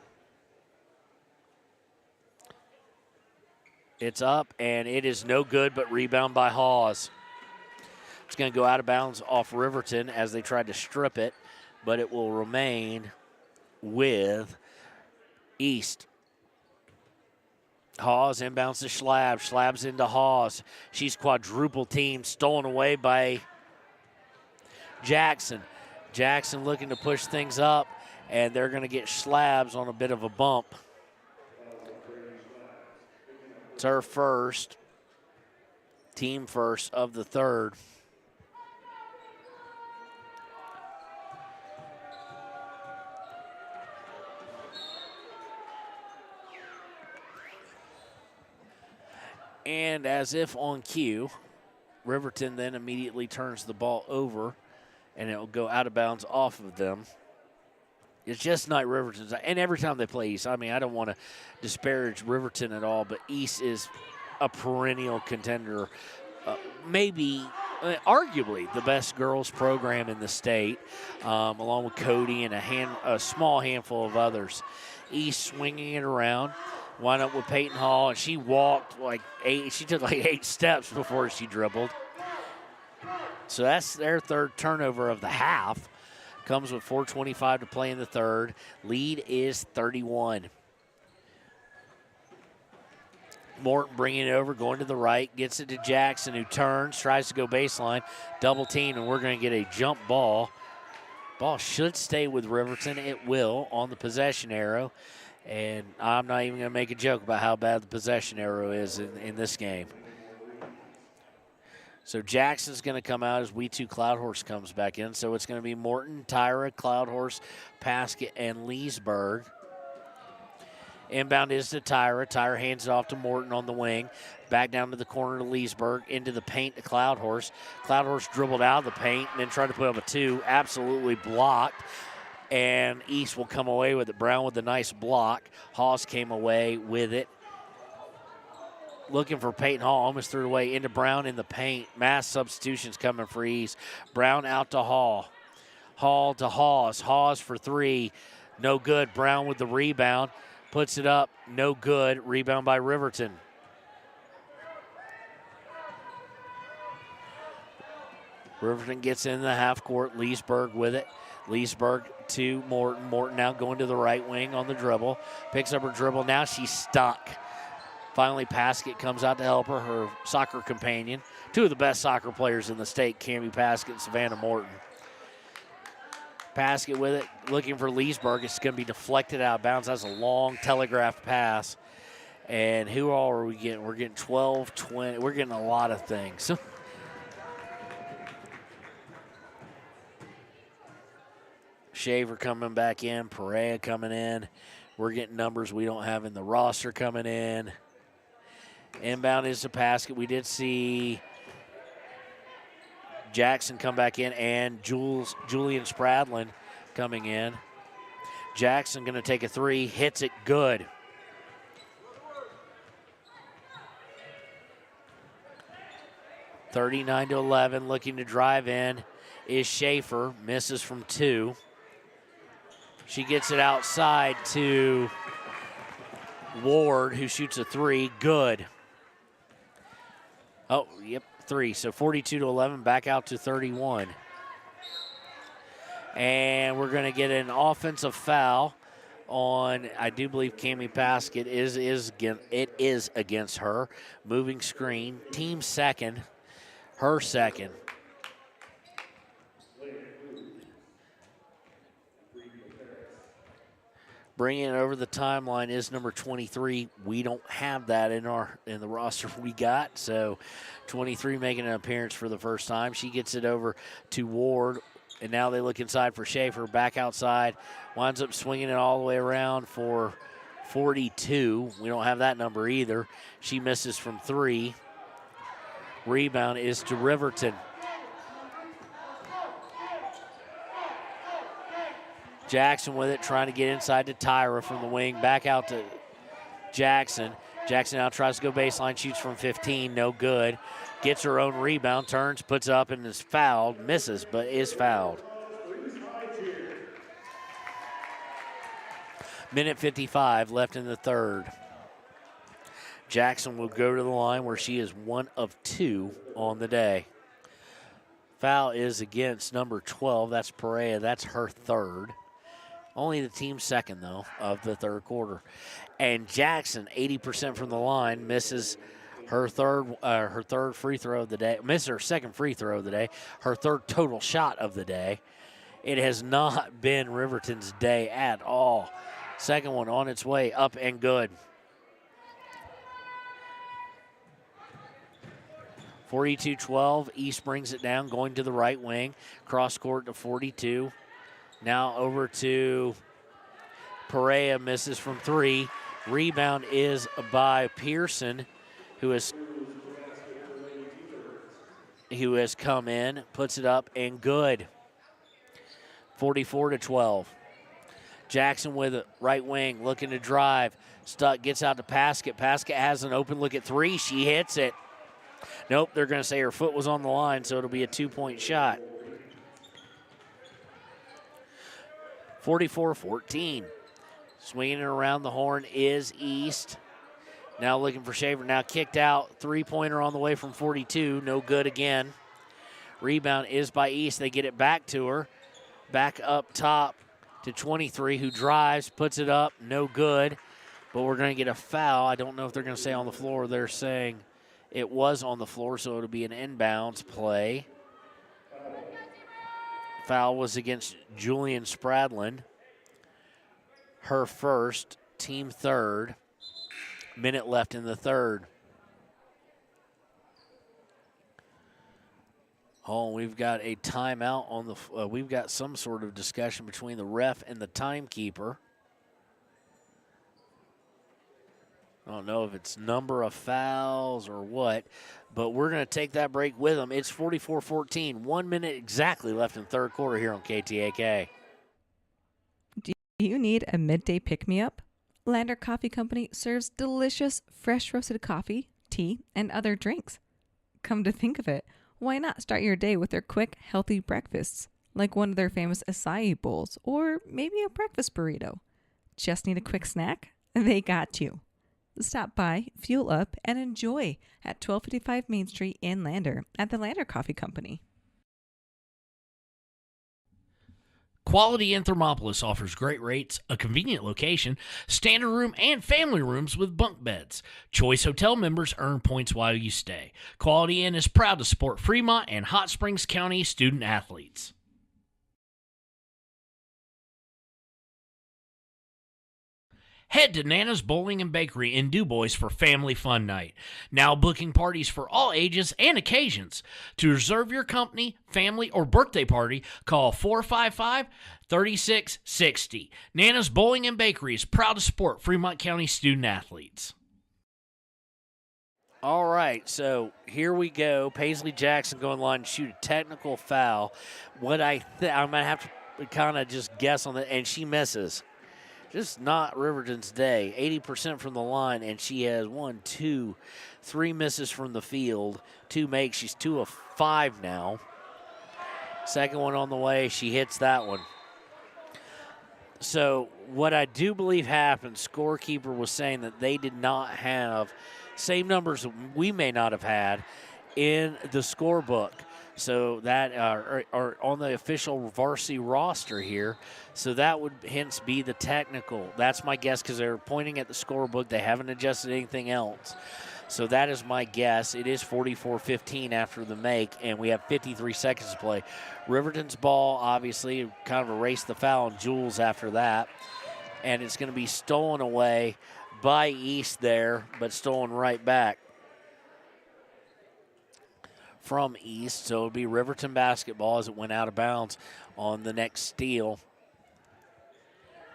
S3: It's up, and it is no good, but rebound by Hawes. It's going to go out of bounds off Riverton as they tried to strip it, but it will remain with East. Hawes inbounds to Slabs. Slabs into Hawes. She's quadruple teamed, stolen away by Jackson. Jackson looking to push things up, and they're going to get Slabs on a bit of a bump. It's her first, team first of the 3rd. And as if on cue, Riverton then immediately turns the ball over, and it will go out of bounds off of them. It's just not Riverton's. And every time they play East, I mean, I don't want to disparage Riverton at all, but East is a perennial contender. Arguably the best girls program in the state, along with Cody and a small handful of others. East swinging it around. Wound up with Peyton Hall, and she walked she took 8 steps before she dribbled. So that's their 3rd turnover of the half. Comes with 4:25 to play in the 3rd. Lead is 31. Morton bringing it over, going to the right, gets it to Jackson, who turns, tries to go baseline, double team, and we're going to get a jump ball. Ball should stay with Riverton. It will on the possession arrow. And I'm not even going to make a joke about how bad the possession arrow is in this game. So Jackson's going to come out as Cloudhorse comes back in. So it's going to be Morton, Tyra, Cloudhorse, Paskett, and Leesburg. Inbound is to Tyra. Tyra hands it off to Morton on the wing. Back down to the corner to Leesburg. Into the paint to Cloudhorse. Cloudhorse dribbled out of the paint and then tried to put up a 2. Absolutely blocked. And East will come away with it. Brown with a nice block. Hawes came away with it. Looking for Peyton Hall, almost threw it away into Brown in the paint. Mass substitutions coming for East. Brown out to Hall. Hall to Hawes. Hawes for 3. No good. Brown with the rebound. puts it up, no good. Rebound by Riverton. Riverton gets in the half court. Leesburg with it. Leesburg to Morton. Morton now going to the right wing on the dribble. Picks up her dribble. Now she's stuck. Finally, Paskett comes out to help her, her soccer companion. Two of the best soccer players in the state, Cammie Paskett and Savannah Morton. Paskett with it, looking for Leesburg. It's going to be deflected out of bounds. That's a long telegraph pass. And who all are we getting? We're getting 12, 20. We're getting a lot of things. Shaver coming back in, Perea coming in. We're getting numbers we don't have in the roster coming in. Inbound is the Paskett. We did see Jackson come back in and Julian Spradlin coming in. Jackson going to take a three, hits it good. (39-11), looking to drive in is Schaefer, misses from 2. She gets it outside to Ward, who shoots a 3. Good. Oh, yep, 3. So 42-11, back out to 31. And we're going to get an offensive foul on, I do believe Cammie Paskett is against her. Moving screen, team second, her second. Bringing it over the timeline is number 23. We don't have that in the roster we got, so 23 making an appearance for the first time. She gets it over to Ward, and now they look inside for Schaefer. Back outside, winds up swinging it all the way around for 42. We don't have that number either. She misses from 3. Rebound is to Riverton. Jackson with it, trying to get inside to Tyra from the wing. Back out to Jackson. Jackson now tries to go baseline, shoots from 15, no good. Gets her own rebound, turns, puts up, and is fouled. Misses, but is fouled. Minute 55 left in the third. Jackson will go to the line where she is 1 of 2 on the day. Foul is against number 12. That's Perea. That's her third. Only the team second, though, of the third quarter. And Jackson, 80% from the line, misses her third free throw of the day. Misses her second free throw of the day. Her third total shot of the day. It has not been Riverton's day at all. Second one on its way, up and good. 42-12, East brings it down, going to the right wing. Cross court to 42. Now over to Perea, misses from 3. Rebound is by Pearson, who has come in, puts it up, and good. 44-12. Jackson with it, right wing, looking to drive. Stuck, gets out to Paskett. Paskett has an open look at 3. She hits it. Nope, they're going to say her foot was on the line, so it'll be a 2-point shot. 44-14. Swinging it around the horn is East. Now looking for Shaver. Now kicked out. 3-pointer on the way from 42. No good again. Rebound is by East. They get it back to her. Back up top to 23, who drives, puts it up. No good. But we're going to get a foul. I don't know if they're going to say on the floor. They're saying it was on the floor, so it'll be an inbounds play. Foul was against Julian Spradlin. Her first, team third. Minute left in the third. Oh, we've got a timeout on the. We've got some sort of discussion between the ref and the timekeeper. I don't know if it's number of fouls or what, but we're going to take that break with them. It's 44-14, 1 minute exactly left in third quarter here on KTAK.
S10: Do you need a midday pick-me-up? Lander Coffee Company serves delicious, fresh roasted coffee, tea, and other drinks. Come to think of it, why not start your day with their quick, healthy breakfasts, like one of their famous acai bowls, or maybe a breakfast burrito? Just need a quick snack? They got you. Stop by, fuel up, and enjoy at 1255 Main Street in Lander at the Lander Coffee Company.
S3: Quality in Thermopolis offers great rates, a convenient location, standard room, and family rooms with bunk beds. Choice Hotel members earn points while you stay. Quality Inn is proud to support Fremont and Hot Springs County student athletes. Head to Nana's Bowling and Bakery in DuBois for Family Fun Night. Now booking parties for all ages and occasions. To reserve your company, family, or birthday party, call 455-3660. Nana's Bowling and Bakery is proud to support Fremont County student athletes. All right, so here we go. Paisley Jackson going line and shoot a technical foul. I'm going to have to kind of just guess on that, and she misses. Just not Riverton's day. 80% from the line, and she has 3 misses from the field. 2 makes. She's 2 of 5 now. Second one on the way. She hits that one. So what I do believe happened, scorekeeper was saying that they did not have same numbers we may not have had in the scorebook. So that are on the official varsity roster here. So that would hence be the technical. That's my guess because they're pointing at the scorebook. They haven't adjusted anything else. So that is my guess. It is 44-15 after the make, and we have 53 seconds to play. Riverton's ball, obviously, kind of erased the foul on Jules after that. And it's going to be stolen away by East there, but stolen right back from East. So it'll be Riverton basketball as it went out of bounds on the next steal.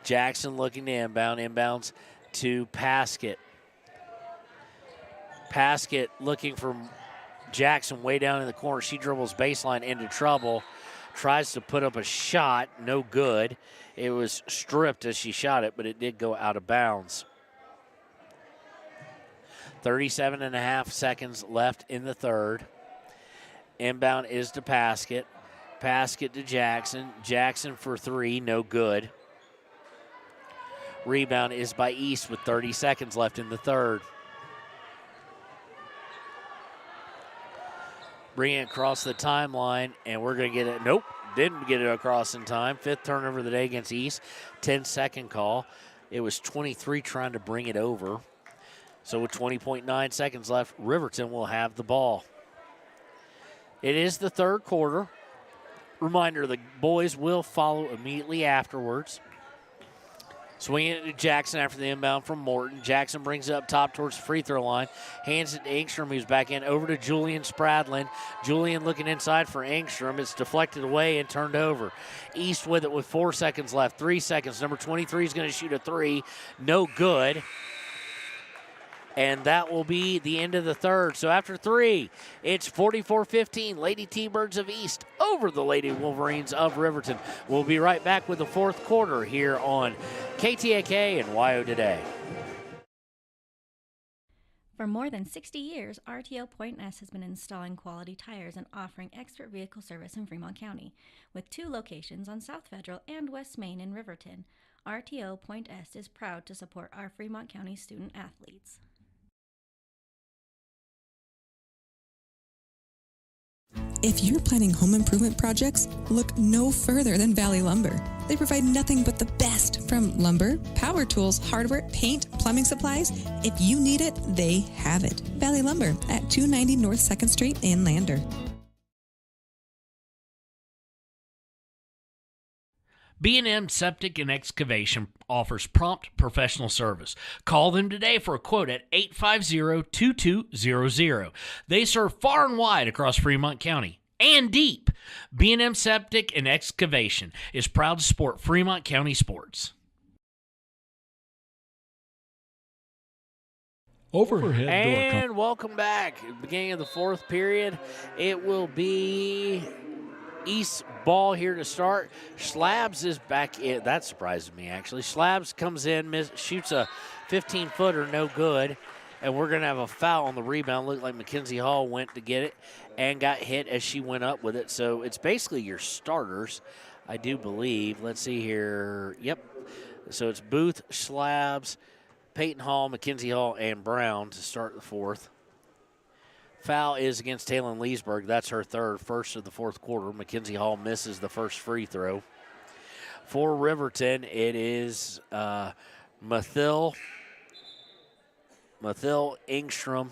S3: Jackson looking to inbounds to Paskett. Paskett looking for Jackson way down in the corner. She dribbles baseline into trouble. Tries to put up a shot, no good. It was stripped as she shot it, but it did go out of bounds. 37.5 seconds left in the third. Inbound is to Paskett. Paskett to Jackson. Jackson for 3, no good. Rebound is by East with 30 seconds left in the third. Bring it across the timeline, and we're going to get it. Nope, didn't get it across in time. 5th turnover of the day against East. 10-second call. It was 23 trying to bring it over. So with 20.9 seconds left, Riverton will have the ball. It is the third quarter. Reminder, the boys will follow immediately afterwards. Swinging it to Jackson after the inbound from Morton. Jackson brings it up top towards the free throw line. Hands it to Engstrom, who's back in. Over to Julian Spradlin. Julian looking inside for Engstrom. It's deflected away and turned over. East with it with 4 seconds left. 3 seconds. Number 23 is going to shoot a 3. No good. And that will be the end of the third. So after 3, it's 44-15. Lady T-Birds of East over the Lady Wolverines of Riverton. We'll be right back with the fourth quarter here on KTAK and WYO Today.
S12: For more than 60 years, RTO Point S has been installing quality tires and offering expert vehicle service in Fremont County. With 2 locations on South Federal and West Main in Riverton, RTO Point S is proud to support our Fremont County student athletes.
S13: If you're planning home improvement projects, look no further than Valley Lumber. They provide nothing but the best from lumber, power tools, hardware, paint, plumbing supplies. If you need it, they have it. Valley Lumber at 290 North 2nd Street in Lander.
S3: B&M Septic and Excavation offers prompt professional service. Call them today for a quote at 850-2200. They serve far and wide across Fremont County and deep. B&M Septic and Excavation is proud to support Fremont County sports.
S14: Overhead
S3: and welcome back. At the beginning of the fourth period, it will be East ball here to start. Slabs is back in. That surprises me, actually. Slabs comes in, shoots a 15-footer, no good. And we're going to have a foul on the rebound. Looked like Mackenzie Hall went to get it and got hit as she went up with it. So it's basically your starters, I do believe. Let's see here. Yep. So it's Booth, Slabs, Peyton Hall, Mackenzie Hall, and Brown to start the fourth. Foul is against Taylon Leesburg. That's her third, first of the fourth quarter. Mackenzie Hall misses the first free throw. For Riverton, it is Mathil, Engstrom,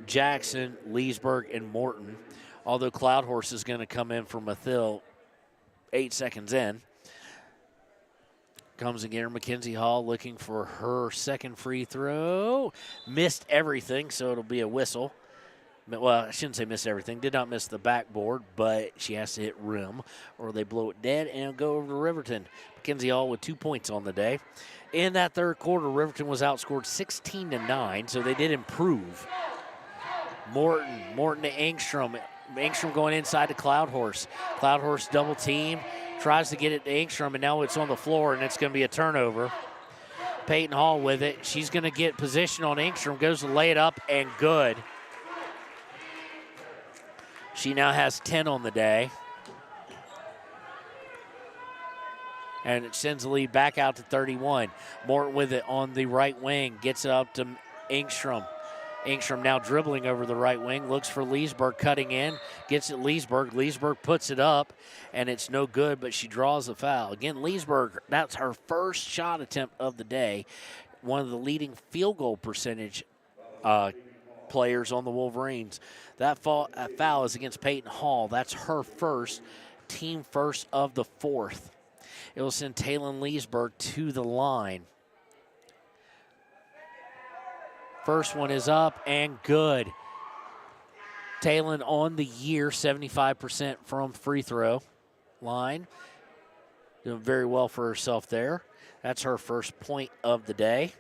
S3: Jackson, Leesburg, and Morton. Although Cloudhorse is going to come in for Mathil 8 seconds in. Comes again, Mackenzie Hall looking for her second free throw. Missed everything, so it'll be a whistle. Well, I shouldn't say missed everything. Did not miss the backboard, but she has to hit rim or they blow it dead and go over to Riverton. Mackenzie Hall with 2 points on the day. In that third quarter, Riverton was outscored 16-9, so they did improve. Morton to Engstrom. Engstrom going inside to Cloudhorse. Cloudhorse double team. Tries to get it to Engstrom, and now it's on the floor, and it's going to be a turnover. Peyton Hall with it. She's going to get position on Engstrom. Goes to lay it up, and good. She now has 10 on the day. And it sends the lead back out to 31. Morton with it on the right wing. Gets it up to Engstrom. Engstrom now dribbling over the right wing. Looks for Leesburg cutting in. Gets it Leesburg. Leesburg puts it up, and it's no good, but she draws a foul. Again, Leesburg, that's her first shot attempt of the day. One of the leading field goal percentage players on the Wolverines. That foul is against Peyton Hall. That's her first, team first of the fourth. It will send Taylon Leesburg to the line. First one is up and good. Taylon on the year, 75% from free throw line. Doing very well for herself there. That's her first point of the day.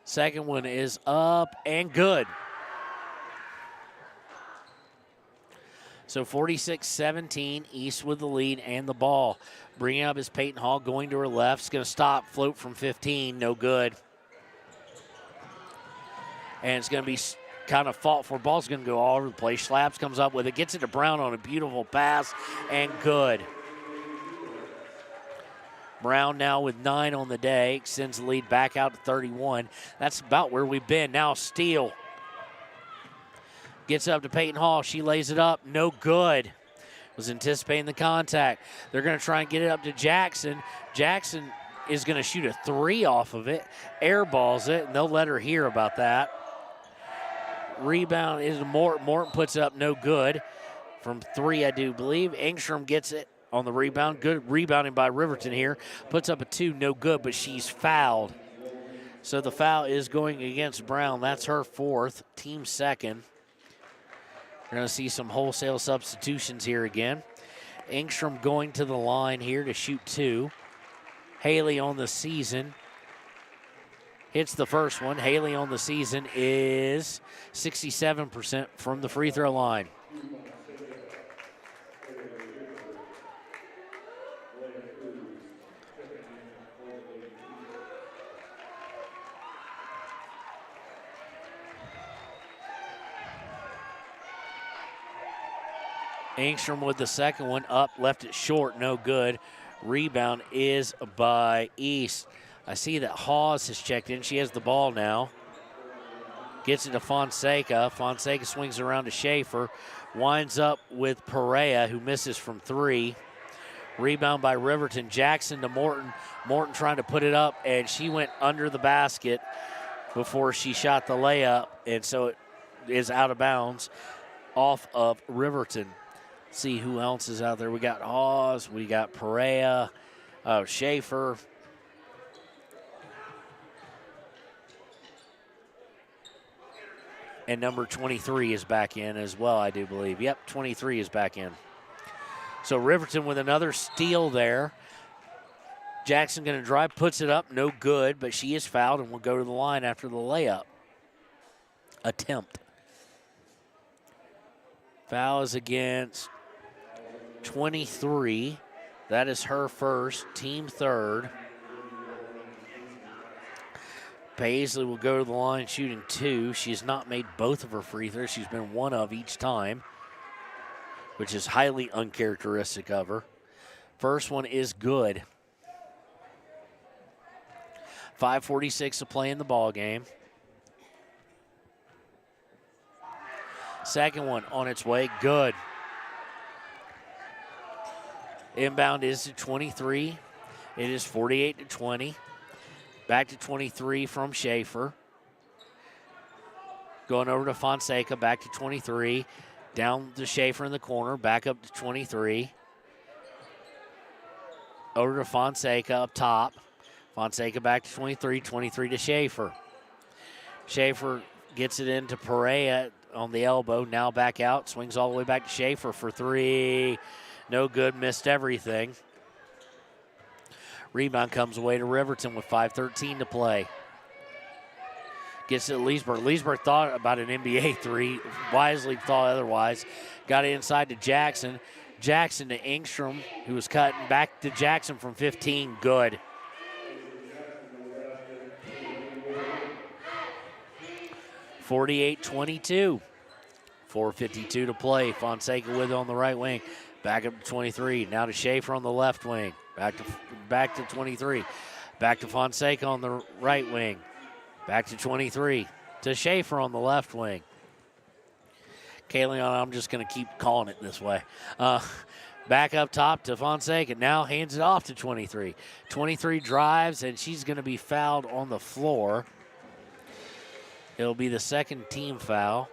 S3: Second one is up and good. So 46-17, East with the lead and the ball. Bringing up is Peyton Hall, going to her left. It's going to stop, float from 15, no good. And it's going to be kind of fought for. Ball's going to go all over the place. Slabs comes up with it, gets it to Brown on a beautiful pass, and good. Brown now with 9 on the day, extends the lead back out to 31. That's about where we've been. Now Steele gets up to Peyton Hall. She lays it up, no good. Was anticipating the contact. They're going to try and get it up to Jackson. Jackson is going to shoot a 3 off of it, airballs it, and they'll let her hear about that. Rebound is Morton. Morton puts it up, no good. From 3, I do believe. Engstrom gets it on the rebound. Good rebounding by Riverton here. Puts up a 2, no good, but she's fouled. So the foul is going against Brown. That's her fourth, team second. We're going to see some wholesale substitutions here again. Engstrom going to the line here to shoot 2. Haley on the season hits the first one. Haley on the season is 67% from the free throw line. Engstrom with the second one, up, left it short, no good. Rebound is by East. I see that Hawes has checked in. She has the ball now. Gets it to Fonseca. Fonseca swings around to Schaefer. Winds up with Perea, who misses from 3. Rebound by Riverton. Jackson to Morton. Morton trying to put it up, and she went under the basket before she shot the layup, and so it is out of bounds off of Riverton. See who else is out there. We got Hawes, we got Perea, Schaefer. And number 23 is back in as well, I do believe. Yep, 23 is back in. So Riverton with another steal there. Jackson going to drive, puts it up, no good, but she is fouled and will go to the line after the layup attempt. Foul is against 23. That is her first, team third. Paisley will go to the line shooting 2. She has not made both of her free throws. She's been one of each time, which is highly uncharacteristic of her. First one is good. 5:46 to play in the ball game. Second one on its way, good. Inbound is to 23. It is 48-20. Back to 23 from Schaefer. Going over to Fonseca, back to 23. Down to Schaefer in the corner, back up to 23. Over to Fonseca up top. Fonseca back to 23, 23 to Schaefer. Schaefer gets it into Perea on the elbow, now back out, swings all the way back to Schaefer for three. No good, missed everything. Rebound comes away to Riverton with 5:13 to play. Gets it to Leesburg. Leesburg thought about an NBA three, wisely thought otherwise. Got it inside to Jackson. Jackson to Engstrom, who was cutting back to Jackson from 15, good. (48-22). 4:52 to play. Fonseca with it on the right wing. Back up to 23. Now to Schaefer on the left wing. Back to 23. Back to Fonseca on the right wing. Back to 23. To Schaefer on the left wing. Kayleon, I'm just going to keep calling it this way. Back up top to Fonseca. Now hands it off to 23. 23 drives, and she's going to be fouled on the floor. It'll be the second team foul,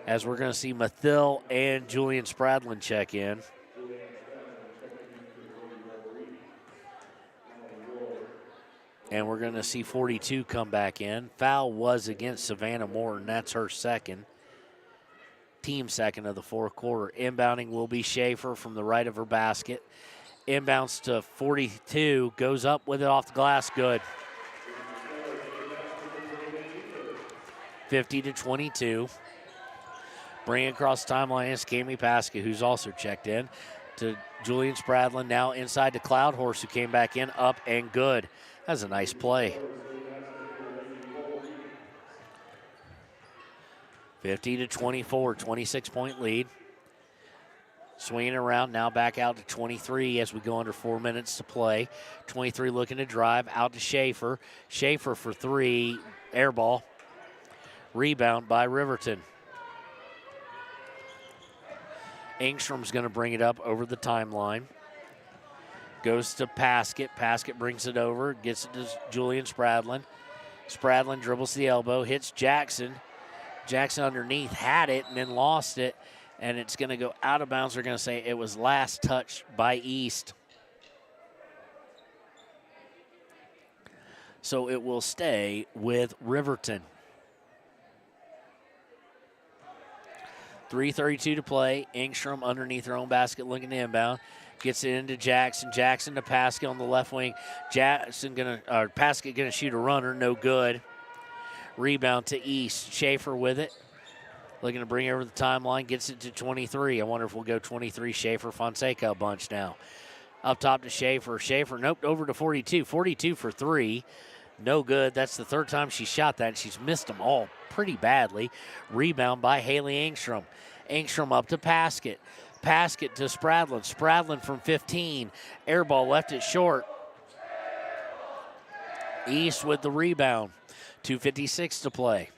S3: as we're going to see Mathil and Julian Spradlin check in. And we're going to see 42 come back in. Foul was against Savannah Morton. That's her second. Team second of the fourth quarter. Inbounding will be Schaefer from the right of her basket. Inbounds to 42. Goes up with it off the glass. Good. 50-22. Bring across the timeline is Cami Paska, who's also checked in. To Julian Spradlin, now inside to Cloud Horse, who came back in, up and good. That's a nice play. 50-24, 26-point lead. Swinging around, now back out to 23 as we go under 4 minutes to play. 23 looking to drive, out to Schaefer. Schaefer for three, air ball. Rebound by Riverton. Engstrom's going to bring it up over the timeline. Goes to Paskett. Paskett brings it over, gets it to Julian Spradlin. Spradlin dribbles the elbow, hits Jackson. Jackson underneath had it and then lost it, and it's going to go out of bounds. They're going to say it was last touched by East. So it will stay with Riverton. 3:32 to play. Engstrom underneath her own basket looking to inbound. Gets it into Jackson. Jackson to Paskett on the left wing. Paskett gonna shoot a runner, no good. Rebound to East. Schaefer with it. Looking to bring over the timeline. Gets it to 23. I wonder if we'll go 23 Schaefer Fonseca a bunch now. Up top to Schaefer. Schaefer, nope, over to 42. 42 for three. No good. That's the third time she shot that, and she's missed them all pretty badly. Rebound by Haley Engstrom. Engstrom up to Paskett. Paskett to Spradlin. Spradlin from 15. Air ball left it short. East with the rebound. 2:56 to play.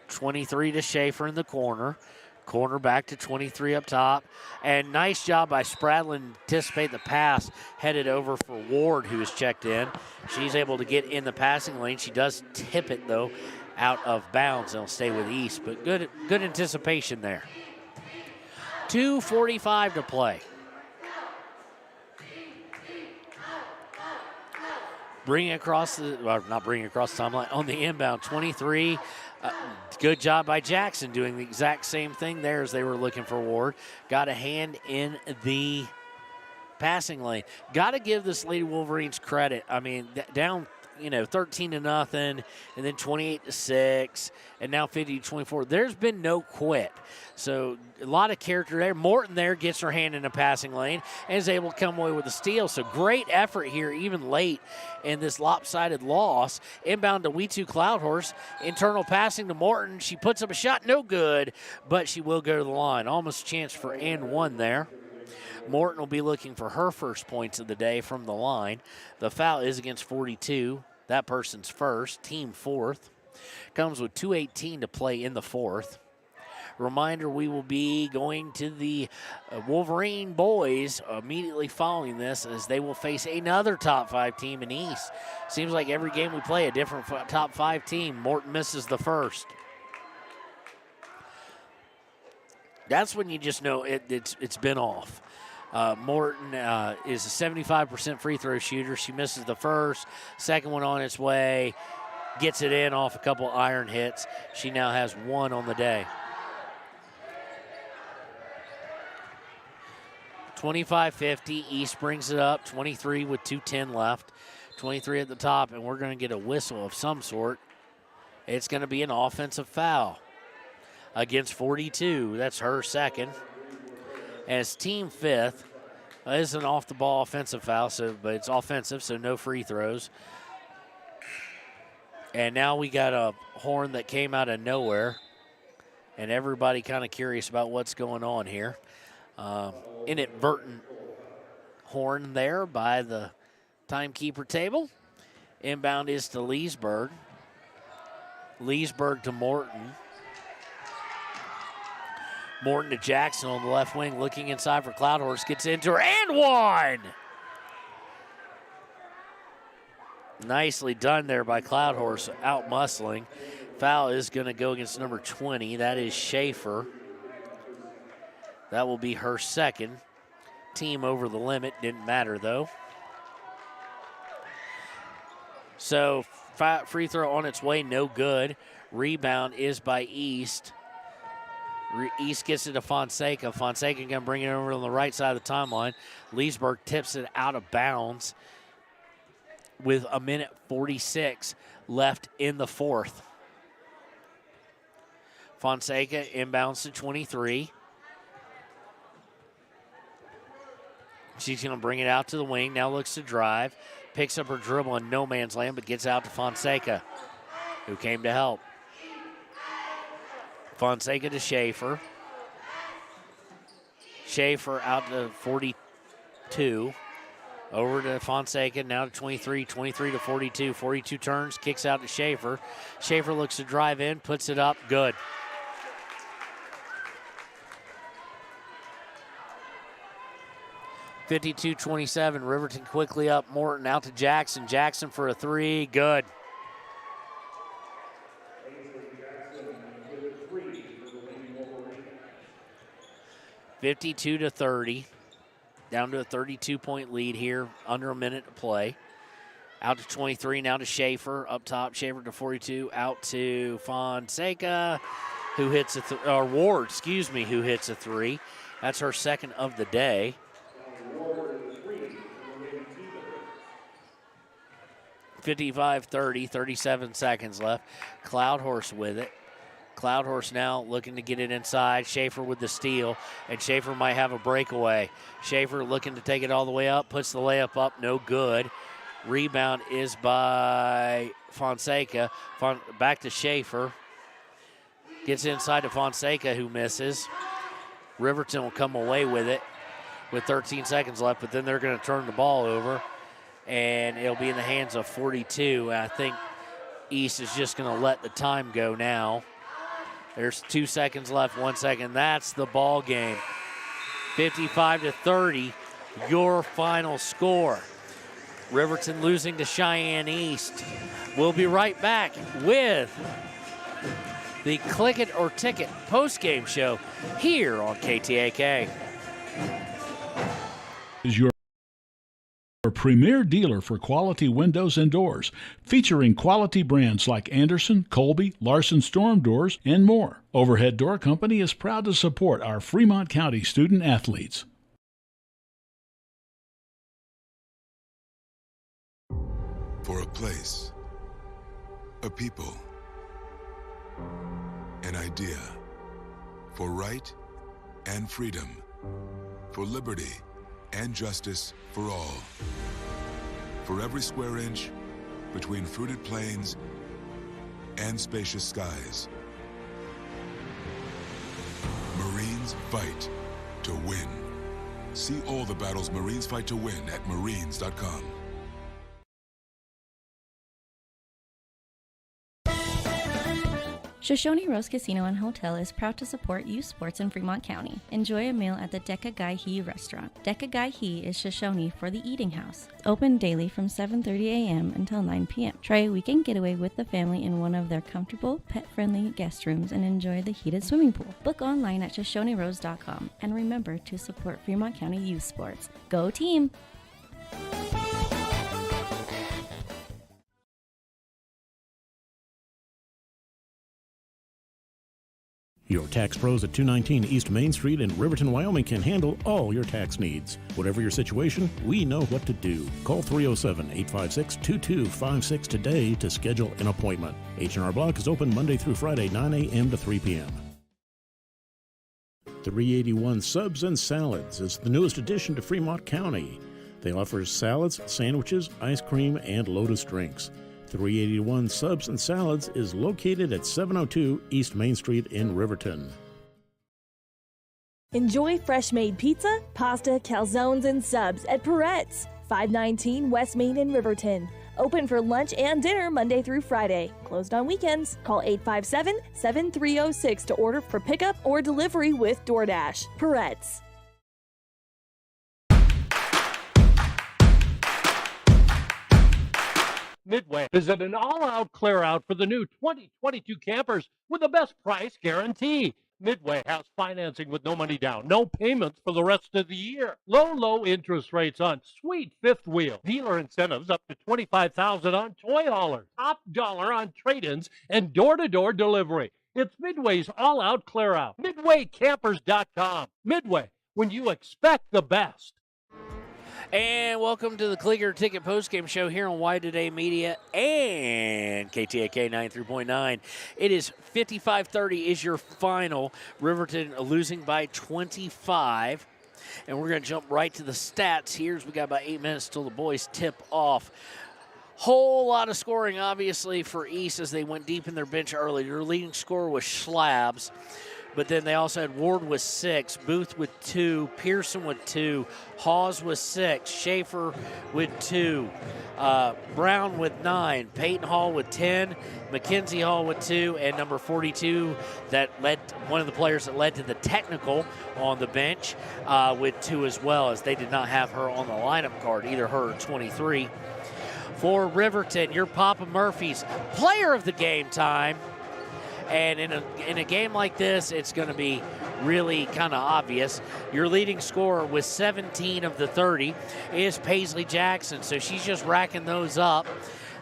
S3: 23 to Schaefer in the corner. Corner back to 23 up top. And nice job by Spradlin to anticipate the pass. Headed over for Ward, who is checked in. She's able to get in the passing lane. She does tip it, though, out of bounds. It'll stay with East, but good anticipation there. 2:45 to play. Not bring it across the timeline. On the inbound, 23. Good job by Jackson doing the exact same thing there as they were looking for Ward. Got a hand in the passing lane. Got to give this Lady Wolverines credit. I mean, down 13-0, and then 28-6, and now 50-24. There's been no quit. So a lot of character there. Morton there gets her hand in the passing lane and is able to come away with a steal. So great effort here, even late in this lopsided loss. Inbound to We2 Cloudhorse. Internal passing to Morton. She puts up a shot, no good, but she will go to the line. Almost a chance for and one there. Morton will be looking for her first points of the day from the line. The foul is against 42. That person's first, team fourth. Comes with 2:18 to play in the fourth. Reminder, we will be going to the Wolverine boys immediately following this, as they will face another top 5 team in East. Seems like every game we play a different top 5 team. Morton misses the first. That's when you just know it's been off. Morton is a 75% free throw shooter. She misses the first. Second one on its way. Gets it in off a couple iron hits. She now has 1 on the day. 25-50. East brings it up. 23 with 2:10 left. 23 at the top, and we're going to get a whistle of some sort. It's going to be an offensive foul against 42. That's her second. As team fifth. This is an off-the-ball offensive foul, but it's offensive, so no free throws. And now we got a horn that came out of nowhere, and everybody kind of curious about what's going on here. Inadvertent horn there by the timekeeper table. Inbound is to Leesburg. Leesburg to Morton. Morton to Jackson on the left wing, looking inside for Cloudhorse, gets into her, and one! Nicely done there by Cloudhorse, out-muscling. Foul is going to go against number 20. That is Schaefer. That will be her second. Team over the limit. Didn't matter, though. So, free throw on its way, no good. Rebound is by East. East gets it to Fonseca. Fonseca going to bring it over on the right side of the timeline. Leesburg tips it out of bounds with 1:46 left in the fourth. Fonseca inbounds to 23. She's going to bring it out to the wing. Now looks to drive. Picks up her dribble in no man's land, but gets out to Fonseca, who came to help. Fonseca to Schaefer. Schaefer out to 42. Over to Fonseca, now to 23, 23 to 42. 42 turns, kicks out to Schaefer. Schaefer looks to drive in, puts it up, good. (52-27). Riverton quickly up. Morton out to Jackson. Jackson for a three, good. (52-30). Down to a 32-point lead here, under a minute to play. Out to 23, now to Schaefer. Up top, Schaefer to 42. Out to Fonseca, who hits or Ward, who hits a three. That's her second of the day. 55-30, 37 seconds left. Cloudhorse with it. Cloudhorse now looking to get it inside. Schaefer with the steal, and Schaefer might have a breakaway. Schaefer looking to take it all the way up, puts the layup up, no good. Rebound is by Fonseca. Back to Schaefer. Gets inside to Fonseca, who misses. Riverton will come away with it with 13 seconds left, but then they're going to turn the ball over, and it'll be in the hands of 42. And I think East is just going to let the time go now. There's 2 seconds left, 1 second. That's the ball game. 55-30, your final score. Riverton losing to Cheyenne East. We'll be right back with the Click It or Ticket post-game show here on KTAK.
S14: Is your premier dealer for quality windows and doors, featuring quality brands like Anderson, Colby, Larson Storm Doors, and more. Overhead Door Company is proud to support our Fremont County student athletes.
S15: For a place, a people, an idea. For right and freedom. For liberty and justice for all. For every square inch between fruited plains and spacious skies. Marines fight to win. See all the battles Marines fight to win at Marines.com.
S12: Shoshone Rose Casino and Hotel is proud to support youth sports in Fremont County. Enjoy a meal at the Deca Gai He restaurant. Deca Gai He is Shoshone for the eating house. Open daily from 7:30 a.m. until 9 p.m. Try a weekend getaway with the family in one of their comfortable, pet-friendly guest rooms and enjoy the heated swimming pool. Book online at ShoshoneRose.com and remember to support Fremont County youth sports. Go team!
S16: Your tax pros at 219 East Main Street in Riverton, Wyoming can handle all your tax needs. Whatever your situation, we know what to do. Call 307-856-2256 today to schedule an appointment. H&R Block is open Monday through Friday, 9 a.m. to 3 p.m. 381 Subs and Salads is the newest addition to Fremont County. They offer salads, sandwiches, ice cream, and Lotus drinks. 381 Subs and Salads is located at 702 East Main Street in Riverton.
S2: Enjoy fresh-made pizza, pasta, calzones, and subs at Peretz, 519 West Main in Riverton. Open for lunch and dinner Monday through Friday. Closed on weekends. Call 857-7306 to order for pickup or delivery with DoorDash. Peretz.
S17: Midway is at an all-out clear-out for the new 2022 campers with the best price guarantee. Midway has financing with no money down, no payments for the rest of the year. Low interest rates on sweet fifth wheel. Dealer incentives up to $25,000 on toy haulers. Top dollar on trade-ins and door-to-door delivery. It's Midway's all-out clear-out. MidwayCampers.com. Midway, when you expect the best.
S3: And welcome to the Clicker Ticket Postgame Show here on Y Today Media and KTAK 93.9. It is 55-30 is your final. Riverton losing by 25. And we're going to jump right to the stats here as we got about 8 minutes till the boys tip off. Whole lot of scoring, obviously, for East as they went deep in their bench early. Their leading scorer was Schlabs. But then they also had Ward with 6, Booth with 2, Pearson with 2, Hawes with 6, Schaefer with 2, Brown with 9, Peyton Hall with 10, Mackenzie Hall with 2, and number 42 that led one of the players that led to the technical on the bench with 2 as well, as they did not have her on the lineup card, either her or 23. For Riverton, your Papa Murphy's player of the game time. And in a game like this, it's going to be really kind of obvious. Your leading scorer with 17 of the 30 is Paisley Jackson. So she's just racking those up.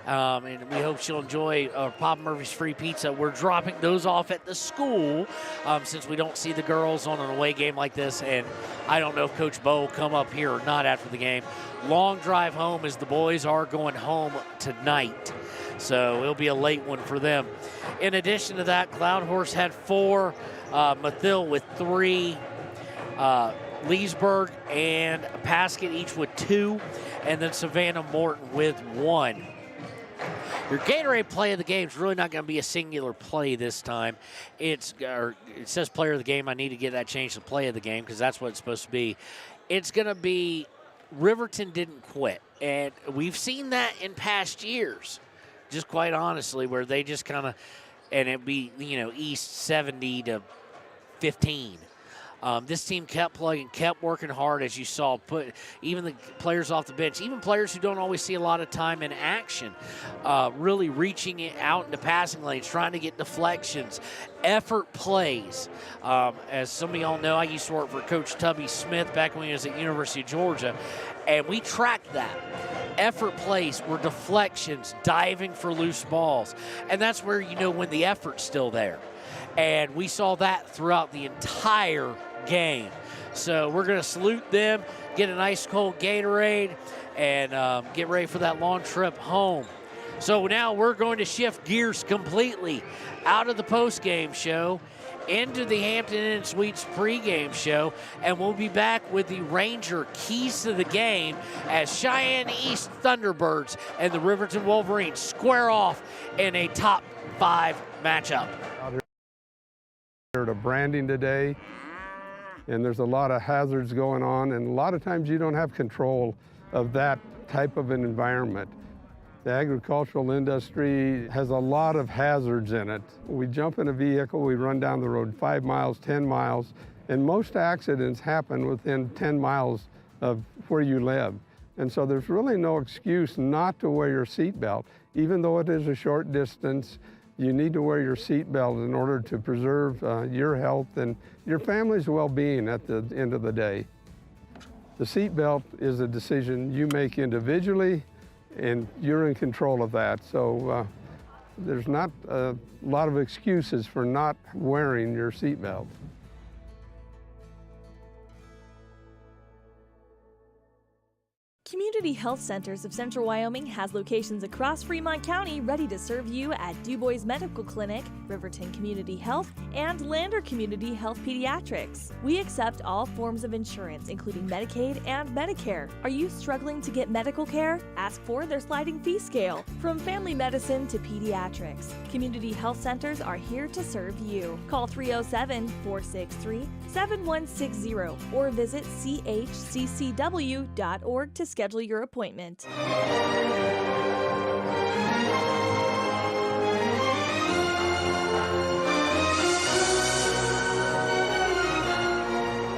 S3: And we hope she'll enjoy Papa Murphy's free pizza. We're dropping those off at the school since we don't see the girls on an away game like this. And I don't know if Coach Bo will come up here or not after the game. Long drive home as the boys are going home tonight. So it'll be a late one for them. In addition to that, Cloud Horse had 4, Mathill with 3, Leesburg and Paskett each with 2, and then Savannah Morton with 1. Your Gatorade play of the game is really not going to be a singular play this time. It says player of the game. I need to get that changed to play of the game because that's what it's supposed to be. It's going to be Riverton didn't quit, and we've seen that in past years. Just quite honestly, where they just kind of, and it'd be, East 70-15. This team kept plugging, kept working hard, as you saw, put even the players off the bench, even players who don't always see a lot of time in action, really reaching it out into passing lanes, trying to get deflections, effort plays. As some of y'all know, I used to work for Coach Tubby Smith back when he was at University of Georgia, and we tracked that. Effort plays were deflections, diving for loose balls, and that's where you know when the effort's still there. And we saw that throughout the entire game. So we're going to salute them, get an ice cold Gatorade, and get ready for that long trip home. So now we're going to shift gears completely out of the post-game show into the Hampton Inn and Suites pregame show, and we'll be back with the Ranger keys to the game as Cheyenne East Thunderbirds and the Riverton Wolverines square off in a top 5 matchup.
S1: Here to branding today, and there's a lot of hazards going on, and a lot of times you don't have control of that type of an environment. The agricultural industry has a lot of hazards in it. We jump in a vehicle, we run down the road 5 miles, 10 miles, and most accidents happen within 10 miles of where you live. And so there's really no excuse not to wear your seatbelt. Even though it is a short distance, you need to wear your seatbelt in order to preserve your health and your family's well-being at the end of the day. The seatbelt is a decision you make individually, and you're in control of that. So there's not a lot of excuses for not wearing your seatbelt.
S2: Community Health Centers of Central Wyoming has locations across Fremont County ready to serve you at Du Bois Medical Clinic, Riverton Community Health, and Lander Community Health Pediatrics. We accept all forms of insurance, including Medicaid and Medicare. Are you struggling to get medical care? Ask for their sliding fee scale. From family medicine to pediatrics, Community Health Centers are here to serve you. Call 307-463-7160 or visit chccw.org to schedule your appointment.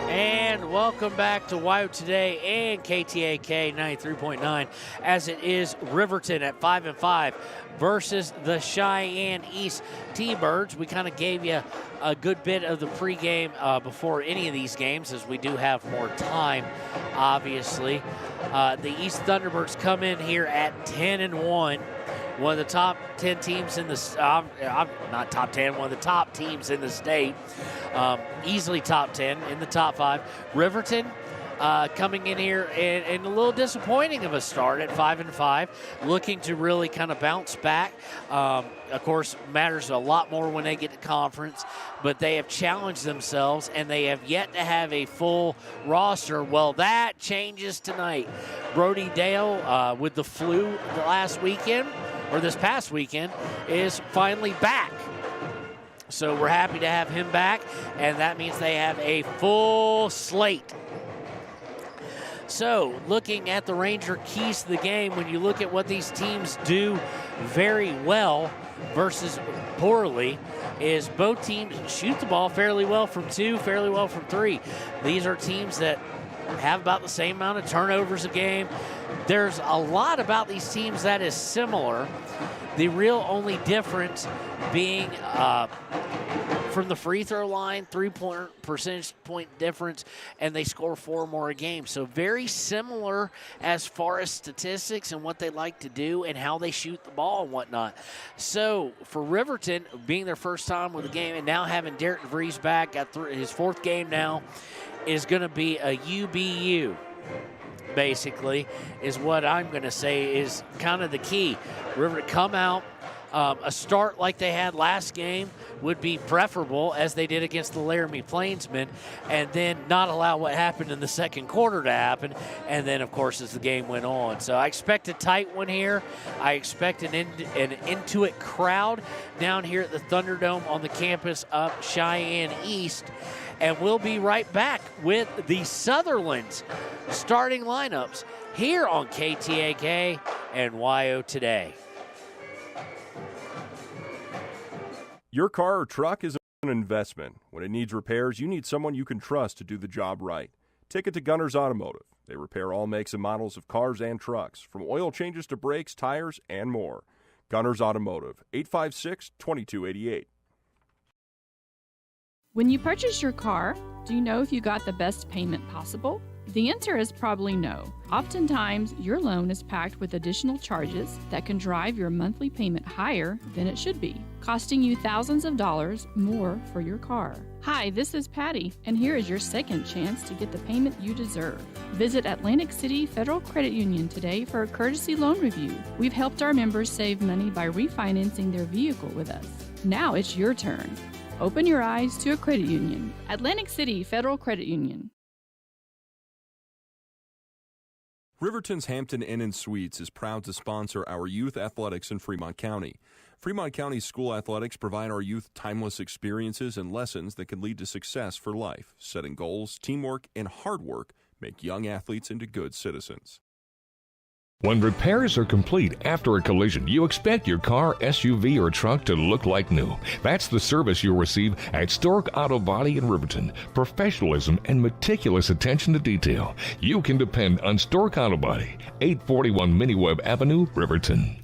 S3: And welcome back to WYO Today and KTAK 93.9, as it is Riverton at 5-5 versus the Cheyenne East T-Birds. We kind of gave you a good bit of the pregame before any of these games, as we do have more time, obviously. The East Thunderbirds come in here at 10-1. One of the top 10 teams in the not top 10, one of the top teams in the state. Easily top 10 in the top 5. Riverton coming in here and a little disappointing of a start at 5-5, looking to really kind of bounce back. Of course, matters a lot more when they get to conference, but they have challenged themselves and they have yet to have a full roster. Well, that changes tonight. Brody Dale with the flu this past weekend, is finally back. So we're happy to have him back, and that means they have a full slate. So looking at the Ranger keys to the game, when you look at what these teams do very well versus poorly, is both teams shoot the ball fairly well from 2, fairly well from 3. These are teams that have about the same amount of turnovers a game. There's a lot about these teams that is similar. The real only difference being from the free throw line, 3-point percentage point difference, and they score 4 more a game. So very similar as far as statistics and what they like to do and how they shoot the ball and whatnot. So for Riverton, being their first time with the game and now having Derek DeVries back, got his 4th game now, is going to be a UBU. Basically, is what I'm going to say is kind of the key. River to come out, a start like they had last game would be preferable, as they did against the Laramie Plainsmen, and then not allow what happened in the second quarter to happen, and then, of course, as the game went on. So I expect a tight one here. I expect an Intuit crowd down here at the Thunderdome on the campus of Cheyenne East. And we'll be right back with the Sutherlands starting lineups here on KTAK and WYO Today.
S4: Your car or truck is an investment. When it needs repairs, you need someone you can trust to do the job right. Take it to Gunners Automotive. They repair all makes and models of cars and trucks, from oil changes to brakes, tires, and more. Gunners Automotive, 856-2288.
S5: When you purchase your car, do you know if you got the best payment possible? The answer is probably no. Oftentimes, your loan is packed with additional charges that can drive your monthly payment higher than it should be. costing you thousands of dollars more for your car. Hi, this is Patty, and here is your second chance to get the payment you deserve. Visit Atlantic City Federal Credit Union today for a courtesy loan review. We've helped our members save money by refinancing their vehicle with us. Now it's your turn. Open your eyes to a credit union. Atlantic City Federal Credit Union.
S4: Riverton's Hampton Inn and Suites is proud to sponsor our youth athletics in Fremont County. Fremont County school athletics provide our youth timeless experiences and lessons that can lead to success for life. Setting goals, teamwork, and hard work make young athletes into good citizens.
S6: When repairs are complete after a collision, you expect your car, SUV, or truck to look like new. That's the service you'll receive at Stork Auto Body in Riverton. Professionalism and meticulous attention to detail. You can depend on Stork Auto Body, 841 Miniweb Avenue, Riverton.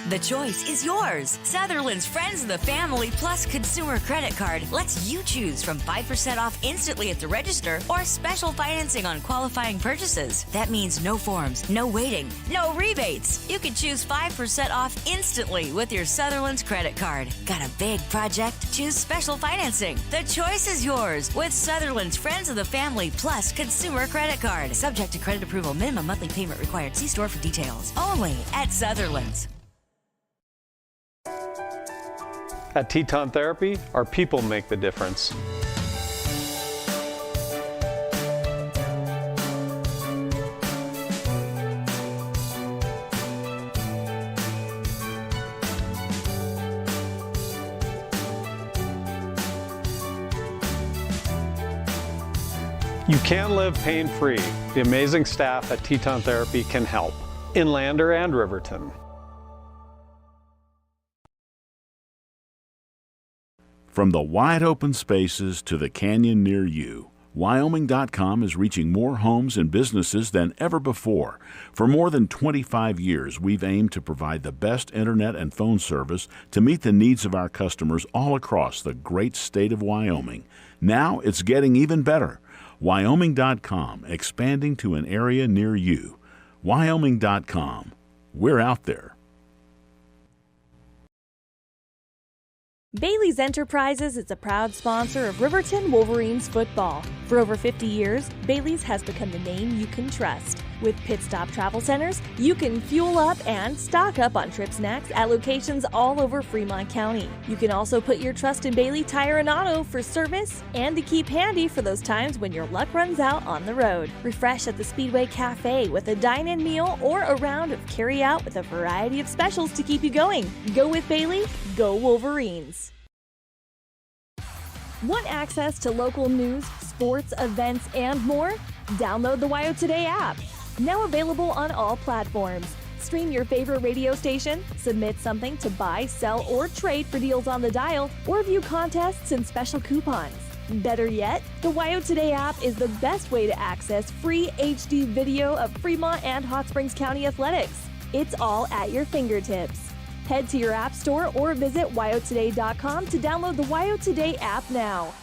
S7: The choice is yours. Sutherland's Friends of the Family Plus Consumer Credit Card lets you choose from 5% off instantly at the register or special financing on qualifying purchases. That means no forms, no waiting, no rebates. You can choose 5% off instantly with your Sutherland's credit card. Got a big project? Choose special financing. The choice is yours with Sutherland's Friends of the Family Plus Consumer Credit Card. Subject to credit approval. Minimum monthly payment required. See store for details. Only at Sutherland's.
S8: At Teton Therapy, our people make the difference. You can live pain-free. The amazing staff at Teton Therapy can help in Lander and Riverton.
S9: From the wide open spaces to the canyon near you, Wyoming.com is reaching more homes and businesses than ever before. For more than 25 years, we've aimed to provide the best internet and phone service to meet the needs of our customers all across the great state of Wyoming. Now it's getting even better. Wyoming.com, expanding to an area near you. Wyoming.com. We're out there.
S2: Bailey's Enterprises is a proud sponsor of Riverton Wolverines football. For over 50 years, Bailey's has become the name you can trust. With Pit Stop Travel Centers, you can fuel up and stock up on trip snacks at locations all over Fremont County. You can also put your trust in Bailey Tire and Auto for service and to keep handy for those times when your luck runs out on the road. Refresh at the Speedway Cafe with a dine-in meal or a round of carry-out with a variety of specials to keep you going. Go with Bailey, go Wolverines. Want access to local news, sports, events, and more? Download the WYO Today app. Now available on all platforms. Stream your favorite radio station, submit something to buy, sell, or trade for deals on the dial, or view contests and special coupons. Better yet, the WYO Today app is the best way to access free HD video of Fremont and Hot Springs County athletics. It's all at your fingertips. Head to your app store or visit wyotoday.com to download the WYO Today app now.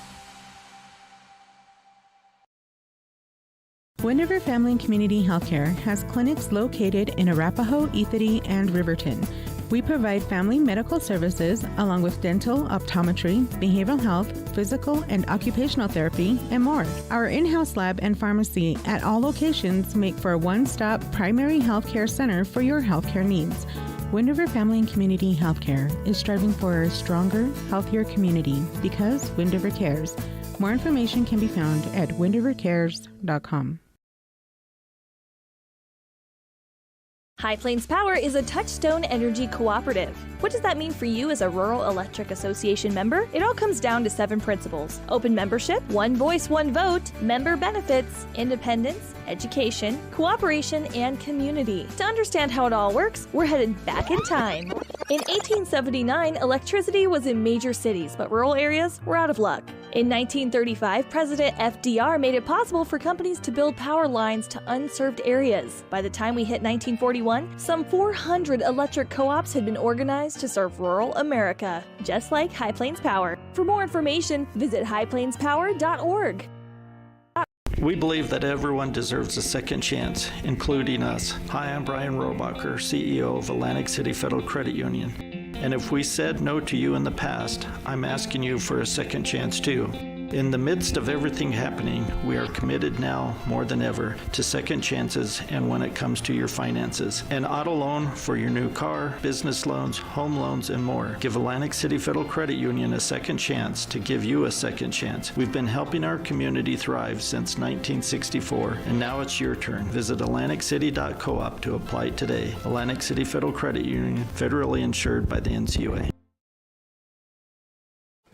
S18: Wind River Family and Community Healthcare has clinics located in Arapahoe, Ethity, and Riverton. We provide family medical services along with dental, optometry, behavioral health, physical and occupational therapy, and more. Our in-house lab and pharmacy at all locations make for a one-stop primary healthcare center for your healthcare needs. Wind River Family and Community Healthcare is striving for a stronger, healthier community because Wind River cares. More information can be found at windrivercares.com.
S2: High Plains Power is a Touchstone Energy cooperative. What does that mean for you as a Rural Electric Association member? It all comes down to 7 principles: open membership, one voice, one vote, member benefits, independence, education, cooperation, and community. To understand how it all works, we're headed back in time. In 1879, electricity was in major cities, but rural areas were out of luck. In 1935, President FDR made it possible for companies to build power lines to unserved areas. By the time we hit 1941, some 400 electric co-ops had been organized to serve rural America, just like High Plains Power. For more information, visit highplainspower.org.
S19: We believe that everyone deserves a second chance, including us. Hi, I'm Brian Robacher, CEO of Atlantic City Federal Credit Union. And if we said no to you in the past, I'm asking you for a second chance too. In the midst of everything happening, we are committed now more than ever to second chances and when it comes to your finances. An auto loan for your new car, business loans, home loans, and more. Give Atlantic City Federal Credit Union a second chance to give you a second chance. We've been helping our community thrive since 1964, and now it's your turn. Visit AtlanticCity.coop to apply today. Atlantic City Federal Credit Union, federally insured by the NCUA.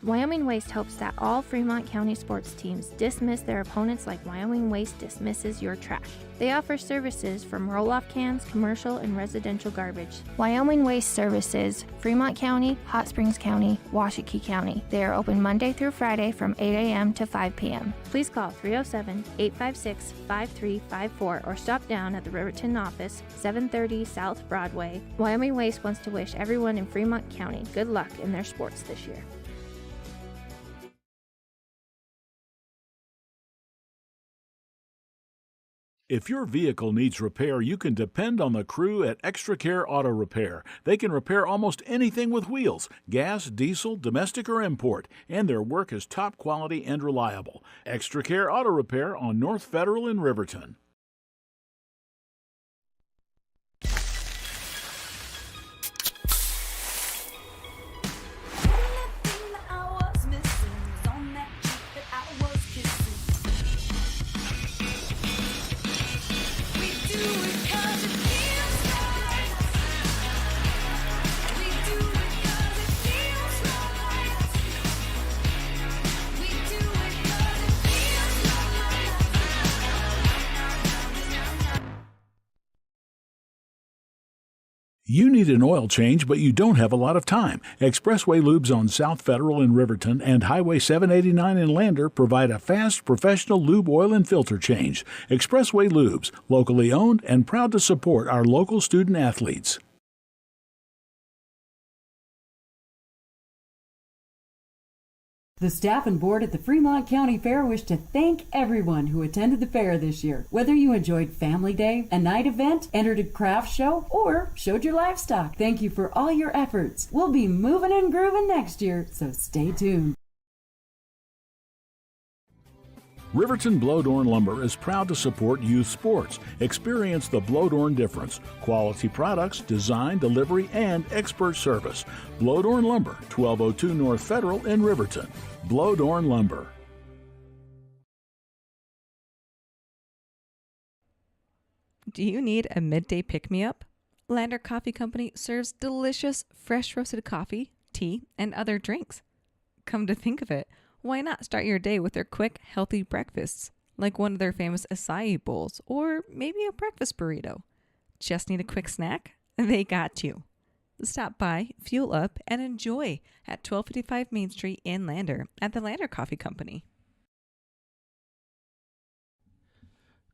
S20: Wyoming Waste hopes that all Fremont County sports teams dismiss their opponents like Wyoming Waste dismisses your trash. They offer services from roll-off cans, commercial, and residential garbage. Wyoming Waste services Fremont County, Hot Springs County, Washakie County. They are open Monday through Friday from 8 a.m. to 5 p.m. Please call 307-856-5354 or stop down at the Riverton office, 730 South Broadway. Wyoming Waste wants to wish everyone in Fremont County good luck in their sports this year.
S9: If your vehicle needs repair, you can depend on the crew at Extra Care Auto Repair. They can repair almost anything with wheels, gas, diesel, domestic, or import, and their work is top quality and reliable. Extra Care Auto Repair on North Federal in Riverton. You need an oil change, but you don't have a lot of time. Expressway Lubes on South Federal in Riverton and Highway 789 in Lander provide a fast, professional lube oil and filter change. Expressway Lubes, locally owned and proud to support our local student athletes.
S11: The staff and board at the Fremont County Fair wish to thank everyone who attended the fair this year. Whether you enjoyed Family Day, a night event, entered a craft show, or showed your livestock, thank you for all your efforts. We'll be moving and grooving next year, so stay tuned.
S9: Riverton Blowdorn Lumber is proud to support youth sports. Experience the Blowdorn difference. Quality products, design, delivery, and expert service. Blowdorn Lumber, 1202 North Federal in Riverton. Blowdorn Lumber.
S10: Do you need a midday pick-me-up? Lander Coffee Company serves delicious, fresh roasted coffee, tea, and other drinks. Come to think of it, why not start your day with their quick, healthy breakfasts, like one of their famous acai bowls, or maybe a breakfast burrito? Just need a quick snack? They got you. Stop by, fuel up, and enjoy at 1255 Main Street in Lander at the Lander Coffee Company.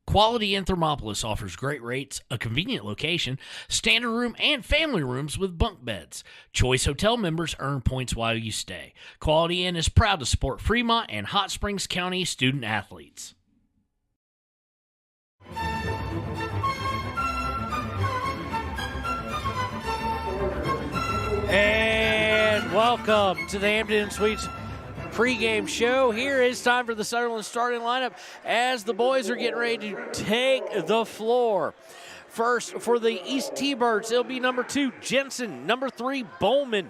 S3: Quality in Thermopolis offers great rates, a convenient location, standard room, and family rooms with bunk beds. Choice Hotel members earn points while you stay. Quality Inn is proud to support Fremont and Hot Springs County student athletes. And welcome to the Hampton Suites pregame show. Here is time for the Sutherland starting lineup as the boys are getting ready to take the floor. First, for the East T-Birds, it'll be number 2, Jensen. Number 3, Bowman.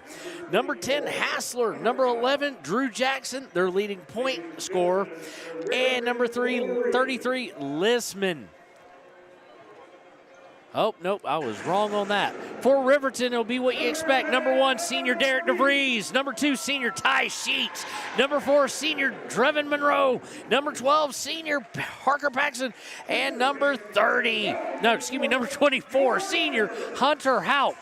S3: Number 10, Hassler. Number 11, Drew Jackson, their leading point scorer. And number 33, Lissman. Oh, nope, I was wrong on that. For Riverton, it'll be what you expect. Number 1, senior Derek DeVries. Number 2, senior Ty Sheets. Number 4, senior Drevin Monroe. Number 12, senior Parker Paxson. And number 24, senior Hunter Houck.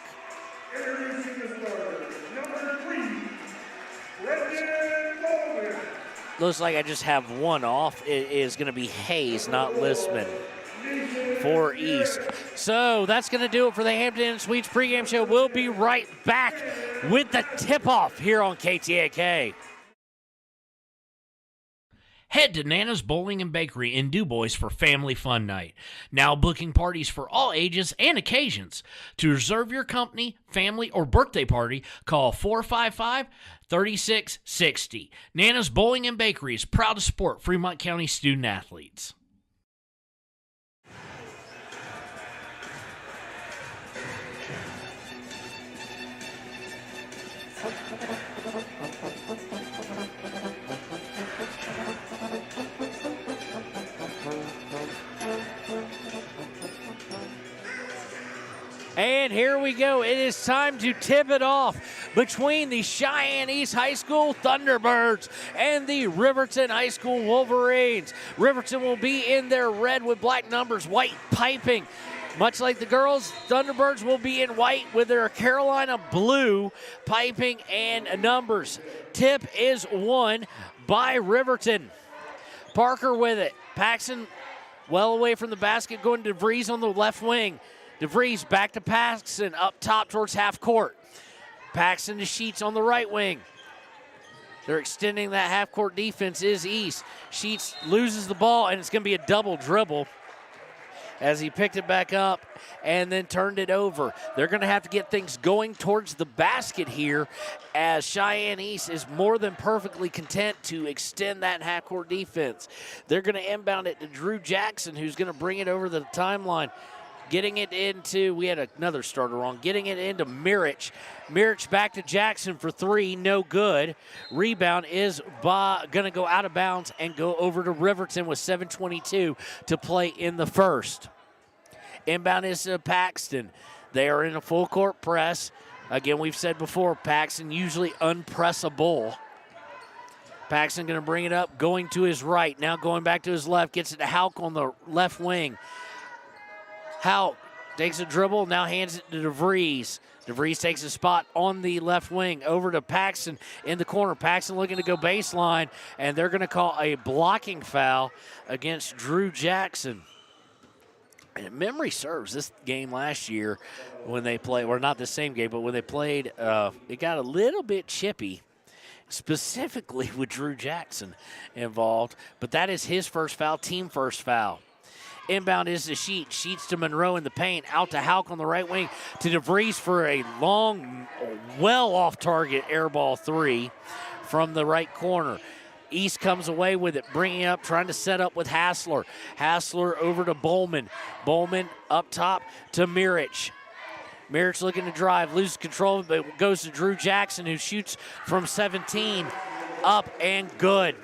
S3: Looks like I just have one off. It is going to be Hayes, not Lissman, for East. So that's going to do it for the Hampton Inn Suites pregame show. We'll be right back with the tip-off here on KTAK. Head to Nana's Bowling and Bakery in DuBois for family fun night. Now booking parties for all ages and occasions. To reserve your company, family, or birthday party, call 455-3660. Nana's Bowling and Bakery is proud to support Fremont County student athletes. And here we go. It is time to tip it off between the Cheyenne East High School Thunderbirds and the Riverton High School Wolverines. Riverton will be in their red with black numbers, white piping. Much like the girls, Thunderbirds will be in white with their Carolina blue piping and numbers. Tip is won by Riverton. Parker with it. Paxton well away from the basket, going to DeVries on the left wing. DeVries back to Paxton, up top towards half court. Paxton to Sheets on the right wing. They're extending that half court defense is East. Sheets loses the ball, and it's going to be a double dribble as he picked it back up and then turned it over. They're going to have to get things going towards the basket here, as Cheyenne East is more than perfectly content to extend that half-court defense. They're going to inbound it to Drew Jackson, who's going to bring it over the timeline. Getting it into, we had another starter wrong, getting it into Mirich. Mirich back to Jackson for three, no good. Rebound is going to go out of bounds and go over to Riverton with 7:22 to play in the first. Inbound is Paxton. They are in a full court press. Again, we've said before, Paxton usually unpressable. Paxton going to bring it up, going to his right. Now going back to his left, gets it to Hauk on the left wing. Hauk takes a dribble, now hands it to DeVries. DeVries takes a spot on the left wing, over to Paxton in the corner. Paxton looking to go baseline, and they're going to call a blocking foul against Drew Jackson. And memory serves, this game last year when they played, or not the same game, but when they played, it got a little bit chippy, specifically with Drew Jackson involved. But that is his first foul, team first foul. Inbound is to Sheets. Sheets to Monroe in the paint. Out to Hauk on the right wing. To DeVries for a long, well off target air ball three from the right corner. East comes away with it, bringing up, trying to set up with Hassler. Hassler over to Bowman. Bowman up top to Mirich. Mirich looking to drive, loses control, but goes to Drew Jackson, who shoots from 17. Up and good.